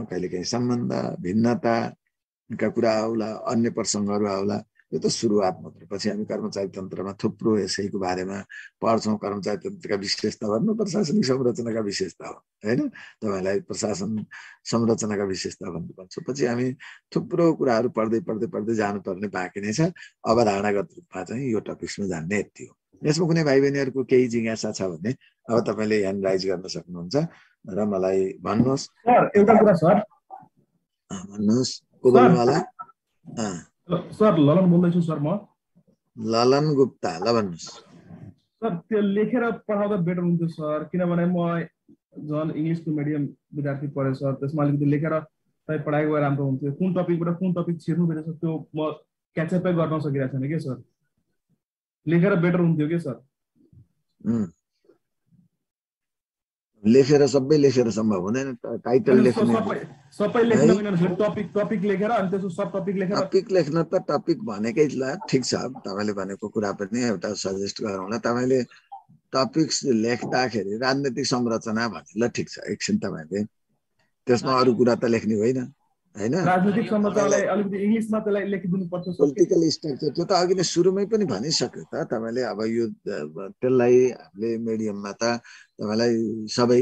कहिलेकाहीँ सम्बन्ध, भिन्नताका कुरा आउला, अन्य प्रसङ्गहरू आउला। यो त सुरुवात मात्र, पछि हामी कर्मचारी तन्त्रमा थुप्रो यसैको बारेमा पढ्छौँ। कर्मचारी तन्त्रका विशेषता भन्नु प्रशासनिक संरचनाका विशेषता हो हैन, तपाईलाई प्रशासन संरचनाका विशेषता भन्नु पर्छ। पछि हामी थुप्रो कुराहरू पढ्दै पढ्दै पढ्दै जानुपर्ने बाँकी नै छ। अवधारणागत रूपमा चाहिँ यो टपिक्समा जान्ने यति हो। यसमा कुनै भाइ बहिनीहरूको केही जिज्ञासा छ भने अब तपाईले ह्यान्ड राइज गर्न सक्नुहुन्छ र मलाई भन्नुहोस्। सर एउटा कुरा सर, भन्नुहोस्। को बोल्नुवाला? सर ललन बोल्दैछु सर। म ललन गुप्ता, ल भन्नुहोस्। सर त्यो लेखेर पढाउँदा बेटर हुन्थ्यो सर, किनभने म झन् इङ्ग्लिसको मिडियम विद्यार्थी पढेँ सर, त्यसमा अलिकति लेखेर तपाईँ पढाइ गएर राम्रो हुन्थ्यो। कुन टपिकबाट कुन टपिक छिर्नु पर्छ त्यो म क्याचअपै गर्न सकिरहेको छैन के सर, लेखेर बेटर हुन्थ्यो के सर। लेखेर सबै लेखेर सम्भव हुँदैन, टाइटल लेख्ने सबै लेख्न मिल्दैन, टपिक लेखेर अनि त्यसको सब टपिक लेखेर टपिक लेख्न त टपिक भनेकै ठिक छ। तपाईले भनेको कुरा पनि एउटा सजेस्ट गरौँला। तपाईले टपिक्स लेख्दाखेरि राजनीतिक संरचना भने ल ठिक छ, एकछिन तपाईले त्यसमा अरू कुरा त लेख्ने होइन हैन। राजनीतिक संरचनालाई अलिकति इंग्लिशमा त्यसलाई लेखिदिनु पर्छ। पोलिटिकल स्ट्रक्चर त्यो त अघि नै सुरुमै पनि भनिसक्यो त तपाईले। अब यो त्यसलाई हामीले मिडियममा त तपाईलाई सबै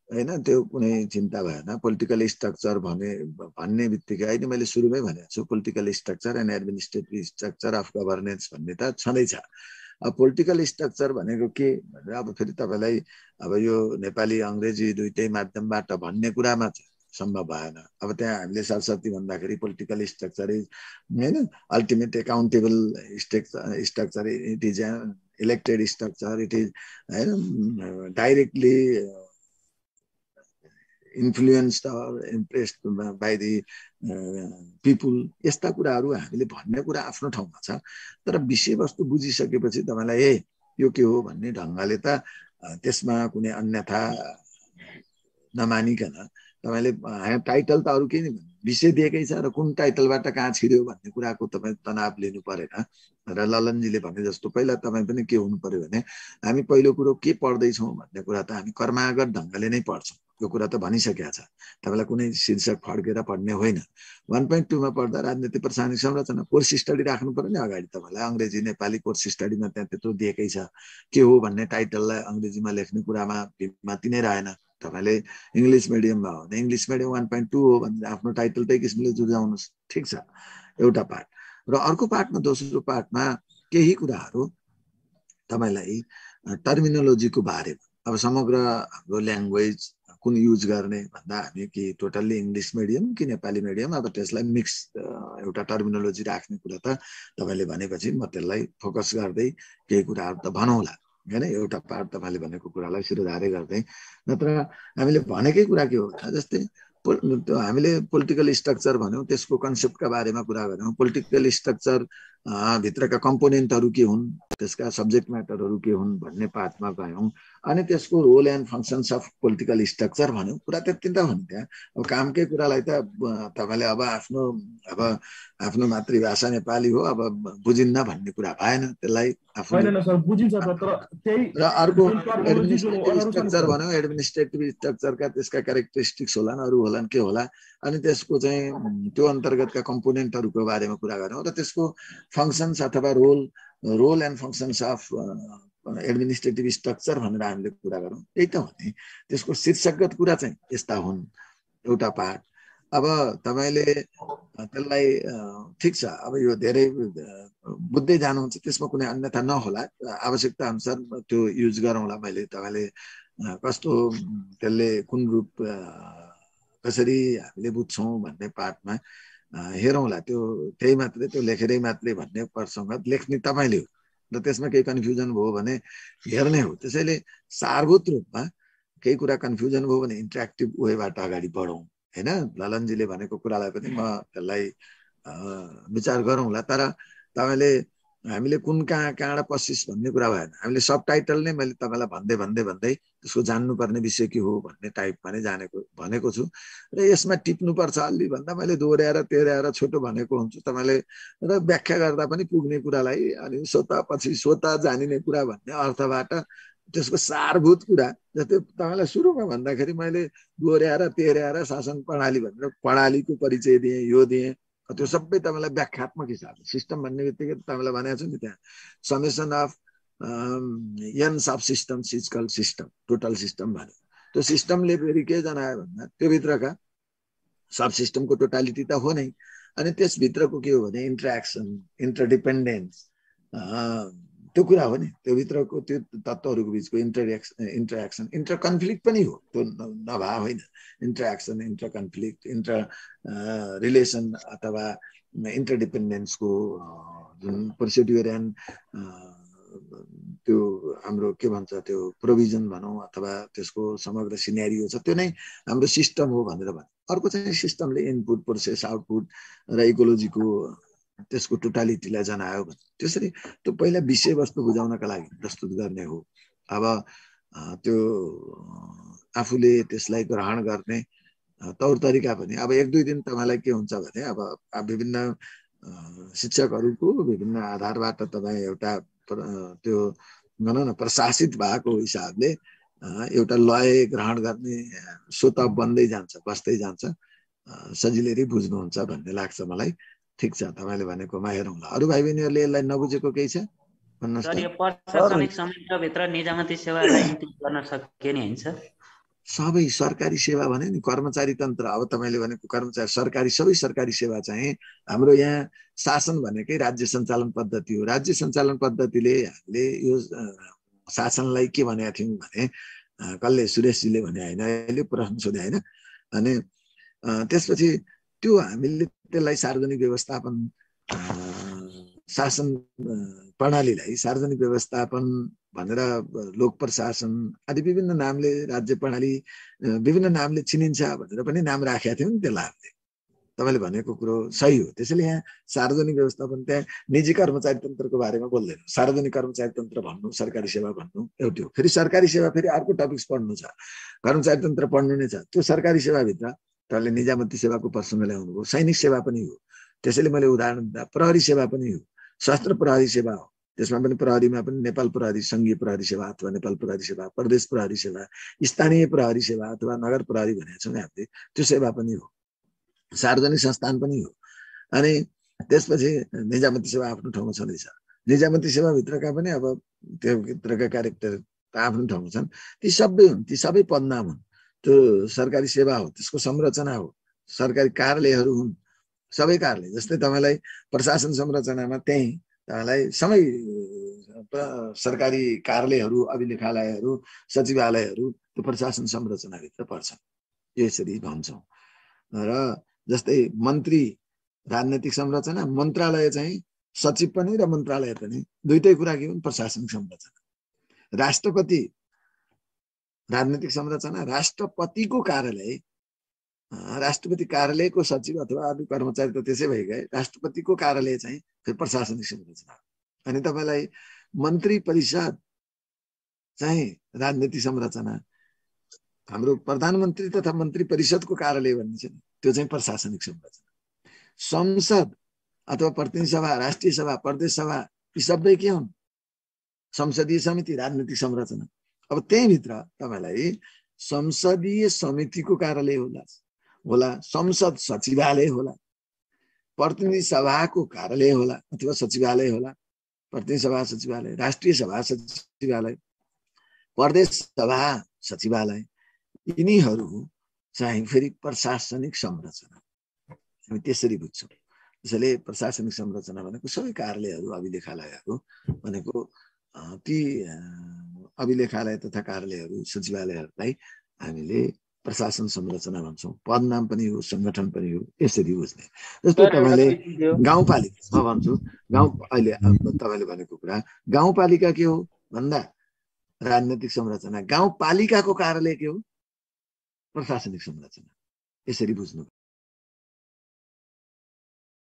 हैन, त्यो कुनै चिन्ता भएन। पोलिटिकल स्ट्रक्चर भन्ने बित्तिकै अहिले मैले सुरुमै भनेको छु, political structure and administrative structure of governance भन्ने त छँदैछ। अब पोलिटिकल स्ट्रक्चर भनेको के भनेर अब फेरि तपाईलाई अब यो नेपाली अङ्ग्रेजी दुईटै माध्यमबाट भन्ने कुरामा सम्भव भएन। अब त्यहाँ हामीले सरस्वती भन्दाखेरि पोलिटिकल स्ट्रक्चर इज हैन ultimate accountable structure, it is elected structure, it is हैन directly influenced or impressed by the people. यस्ता कुराहरू हामीले भन्ने कुरा आफ्नो ठाउँमा छ, तर विषयवस्तु बुझिसकेपछि तपाईँलाई ए यो के हो भन्ने ढङ्गले त त्यसमा कुनै अन्यथा नमानिकन तपाईले टाइटल त अरू केही नै विषय दिएकै छ र कुन टाइटलबाट कहाँ छिर्यो भन्ने कुराको तपाईँ तनाव लिनु परेन। र ललनजीले भने जस्तो पहिला तपाईँ पनि के हुनु पर्यो भने हामी पहिलो कुरो के पढ्दैछौँ भन्ने कुरा त हामी कर्मागत ढङ्गले नै पढ्छौँ। यो कुरा त भनिसकेका छ, तपाईँलाई कुनै शीर्षक फड्केर पढ्ने होइन। 1.2 मा पढ्दा राजनीति प्रशासनिक संरचना कोर्स स्टडी राख्नु पर्यो नि अगाडि। तपाईँलाई अङ्ग्रेजी नेपाली कोर्स स्टडीमा त्यहाँ त्यत्रो दिएकै छ। के हो भन्ने टाइटललाई अङ्ग्रेजीमा लेख्ने कुरामा माति नै रहेन। तपाईँले इङ्ग्लिस मिडियममा हो भने इङ्ग्लिस मिडियम 1.2 हो भनेर आफ्नो टाइटल त्यही किसिमले जुझाउनुहोस्, ठिक छ। एउटा पार्ट र अर्को पार्टमा, दोस्रो पार्टमा केही कुराहरू तपाईँलाई टर्मिनोलोजीको बारेमा, अब समग्र हाम्रो ल्याङ्ग्वेज कुन युज गर्ने भन्दा हामी कि टोटल्ली इङ्ग्लिस मिडियम कि नेपाली मिडियम, अब त्यसलाई मिक्स एउटा टर्मिनोलोजी राख्ने कुरा त तपाईँले भनेपछि म त्यसलाई फोकस गर्दै केही कुराहरू त भनौँला हैन। एउटा पार्ट तपाईँले भनेको कुरालाई शिरोधार्य गर्दै, नत्र हामीले भनेकै कुरा के हो जस्तै हामीले पोलिटिकल स्ट्रक्चर भन्यौँ, त्यसको कन्सेप्टका बारेमा कुरा गऱ्यौँ। पोलिटिकल स्ट्रक्चर भित्रका कम्पोनेन्टहरू के हुन्, त्यसका सब्जेक्ट म्याटरहरू के हुन् भन्ने पार्टमा गयौँ। अनि त्यसको role and functions of political structure भन्यौँ। कुरा त्यति त हो नि त्यहाँ। अब कामकै कुरालाई त तपाईँले अब आफ्नो मातृभाषा नेपाली हो, अब बुझिन्न भन्ने कुरा भएन। त्यसलाई र अर्को एडमिनिस्ट्रेटिभ स्ट्रक्चर भन्यो, एडमिनिस्ट्रेटिभ स्ट्रक्चरका त्यसका क्यारेक्टरिस्टिक्स होलान्, अरू होलान्, के होला। अनि त्यसको चाहिँ त्यो अन्तर्गतका कम्पोनेन्टहरूको बारेमा कुरा गऱ्यौँ र त्यसको फङ्सन्स अथवा role and functions of administrative structure भनेर हामीले कुरा गरौँ। त्यही त हो नि। त्यसको शीर्षकगत कुरा चाहिँ यस्ता हुन् एउटा पार्ट। अब तपाईँले त्यसलाई ठिक छ, अब यो धेरै बुझ्दै जानुहुन्छ, त्यसमा कुनै अन्यथा नहोला, आवश्यकता अनुसार त्यो युज गरौँला। मैले तपाईँले कस्तो त्यसले कुन रूप कसरी हामीले बुझ्छौँ भन्ने पार्टमा हेरौँला। त्यो त्यही मात्रै, त्यो लेखेरै मात्रै भन्ने प्रसङ्ग लेख्ने तपाईँले हो र त्यसमा केही कन्फ्युजन भयो भने हेर्ने हो। त्यसैले सारभूत रूपमा केही कुरा कन्फ्युजन भयो भने इन्टरेक्टिभ वेबाट अगाडि बढौँ हैन। ललनजीले भनेको कुरालाई पनि म त्यसलाई विचार गरौँला। तर तपाईँले हामीले कुन कहाँबाट पसिस भन्ने कुरा भएन। हामीले सब टाइटल नै मैले तपाईँलाई भन्दै त्यसको जान्नुपर्ने विषय के हो भन्ने टाइपमा नै भनेको छु। र यसमा टिप्नुपर्छ अलि भन्दा मैले दोहोऱ्याएर छोटो भनेको हुन्छु तपाईँले, र व्याख्या गर्दा पनि पुग्ने कुरालाई अनि स्वतः जानिने कुरा भन्ने अर्थबाट त्यसको सारभूत कुरा जस्तै तपाईँलाई सुरुमा भन्दाखेरि मैले दोहोऱ्याएर शासन प्रणाली भनेर प्रणालीको परिचय दिएँ, यो दिएँ। त्यो सबै तपाईँलाई व्याख्यात्मक हिसाबले सिस्टम भन्ने बित्तिकै तपाईँलाई भनेको छु नि, त्यहाँ summation of an subsystem is called system, total system भन्यो। त्यो सिस्टमले फेरि के जनायो भन्दा त्यो भित्रका सब सिस्टमको टोटालिटी त हो नै। अनि त्यसभित्रको के हो भने इन्टरेक्सन, इन्टरडिपेन्डेन्स, त्यो कुरा हो नि। त्यो भित्रको त्यो तत्त्वहरूको बिचको इन्टरेक्सन, इन्टर कन्फ्लिक्ट पनि हो, त्यो नभए होइन। Interaction, interconflict, interrelation अथवा इन्टरडिपेन्डेन्सको जुन प्रोसिड्युरन त्यो हाम्रो के भन्छ त्यो प्रोभिजन भनौँ अथवा त्यसको समग्र सिनेरियो छ, त्यो नै हाम्रो सिस्टम हो भनेर भन्यो। अर्को चाहिँ सिस्टमले इनपुट, प्रोसेस, आउटपुट र इकोलोजीको त्यसको टोटालिटीलाई जनायो भने त्यसरी त्यो पहिला विषयवस्तु बुझाउनका लागि प्रस्तुत गर्ने हो। अब त्यो आफूले त्यसलाई ग्रहण गर्ने तौर तरिका पनि अब 1-2 दिन तपाईँलाई के हुन्छ भने अब विभिन्न शिक्षकहरूको विभिन्न आधारबाट तपाईँ एउटा त्यो भनौँ न प्रशासित भएको हिसाबले एउटा लय ग्रहण गर्ने स्वतः बन्दै जान्छ, बस्दै जान्छ, सजिलै बुझ्नुहुन्छ भन्ने लाग्छ मलाई। ठिक छ, तपाईँले भनेकोमा हेरौँला। अरू भाइ बहिनीहरूले यसलाई नबुझेको केही छ भन्नुहोस् त। प्रशासनिक संयन्त्रभित्र निजामती सेवालाई इन्क्लुड गर्न सकिने हुन्छ? सबै सरकारी सेवा भने नि कर्मचारी तन्त्र। अब तपाईँले भनेको कर्मचारी सरकारी, सबै सरकारी सेवा चाहिँ हाम्रो यहाँ शासन भनेकै राज्य सञ्चालन पद्धति हो। राज्य सञ्चालन पद्धतिले हामीले यो शासनलाई के भनेका थियौँ भने कसले, सुरेशजीले भने होइन, अहिले प्रश्न सोधे होइन। अनि त्यसपछि त्यो हामीले त्यसलाई सार्वजनिक व्यवस्थापन, शासन प्रणालीलाई सार्वजनिक व्यवस्थापन भनेर लोक प्रशासन आदि विभिन्न नामले, राज्य प्रणाली विभिन्न नामले चिनिन्छ भनेर पनि नाम राखेका थियौँ नि त्यसलाई हामीले। तपाईँले भनेको कुरो सही हो। त्यसैले यहाँ सार्वजनिक व्यवस्थापन, त्यहाँ निजी कर्मचारी तन्त्रको बारेमा बोल्दैन। सार्वजनिक कर्मचारी तन्त्र भन्नु, सरकारी सेवा भन्नु एउटै हो। फेरि सरकारी सेवा फेरि अर्को टपिक्स पढ्नु छ, कर्मचारी तन्त्र पढ्नु नै छ। त्यो सरकारी सेवाभित्र तपाईँले निजामती सेवाको प्रसङ्ग ल्याउनु हो, सैनिक सेवा पनि हो। त्यसैले मैले उदाहरण दिँदा प्रहरी सेवा पनि हो, सशस्त्र प्रहरी सेवा हो। त्यसमा पनि प्रहरीमा पनि नेपाल प्रहरी, सङ्घीय प्रहरी सेवा अथवा नेपाल प्रहरी सेवा, प्रदेश प्रहरी सेवा, स्थानीय प्रहरी सेवा अथवा नगर प्रहरी भनेको छौँ हामीले, त्यो सेवा पनि हो। सार्वजनिक संस्थान पनि हो। अनि त्यसपछि निजामती सेवा आफ्नो ठाउँमा छँदैछ। निजामती सेवाभित्रका पनि अब त्यो भित्रका क्यारेक्टर आफ्नो ठाउँमा छन्। ती सबै हुन्, ती सबै पदनाम हुन्। त्यो सरकारी सेवा हो, त्यसको संरचना हो, सरकारी कार्यालयहरू हुन्, सबै कार्यालय। जस्तै तपाईँलाई प्रशासन संरचनामा त्यही तपाईँलाई सबै सरकारी कार्यालयहरू, अभिलेखालयहरू, सचिवालयहरू त्यो प्रशासन संरचनाभित्र पर्छन्, यसरी भन्छौँ। र जस्तै मन्त्री राजनैतिक संरचना, मन्त्रालय चाहिँ सचिव पनि र मन्त्रालय पनि दुईटै कुरा के हुन्, प्रशासनिक संरचना। राष्ट्रपति राजनैतिक संरचना, राष्ट्रपतिको कार्यालय राष्ट्रपति कार्यालयको सचिव अथवा अरू कर्मचारी त त्यसै भइगए, राष्ट्रपतिको कार्यालय चाहिँ फेरि प्रशासनिक संरचना। अनि तपाईलाई मन्त्री परिषद चाहिँ राजनीतिक संरचना, हाम्रो प्रधानमन्त्री तथा मन्त्री परिषदको कार्यालय भन्ने छ त्यो चाहिँ प्रशासनिक संरचना। संसद अथवा प्रतिनिधि सभा, राष्ट्रिय सभा, प्रदेश सभा यी सबै के हुन्? संसदीय समिति, राजनीतिक संरचना। अब त्यहीभित्र तपाईलाई संसदीय समितिको कार्यालय होला, संसद सचिवालय होला, प्रतिनिधि सभाको कार्यालय होला अथवा सचिवालय होला, प्रतिनिधि सभा सचिवालय, राष्ट्रिय सभा सचिवालय, प्रदेश सभा सचिवालय, यिनीहरू चाहिँ फेरि प्रशासनिक संरचना। हामी त्यसरी बुझ्छौँ। त्यसैले प्रशासनिक संरचना भनेको सबै कार्यालयहरू, अभिलेखालयहरू भनेको ती अभिलेखालय तथा कार्यालयहरू, सचिवालयहरूलाई हामीले प्रशासन संरचना भन्छौँ। पद नाम पनि हो, संगठन पनि हो, यसरी बुझ्ने। जस्तो तपाईँले गाउँपालिका, म भन्छु गाउँ, अहिले तपाईँले भनेको कुरा गाउँपालिका के हो भन्दा राजनीतिक संरचना, गाउँपालिकाको कार्यालय के हो? प्रशासनिक संरचना। यसरी बुझ्नु।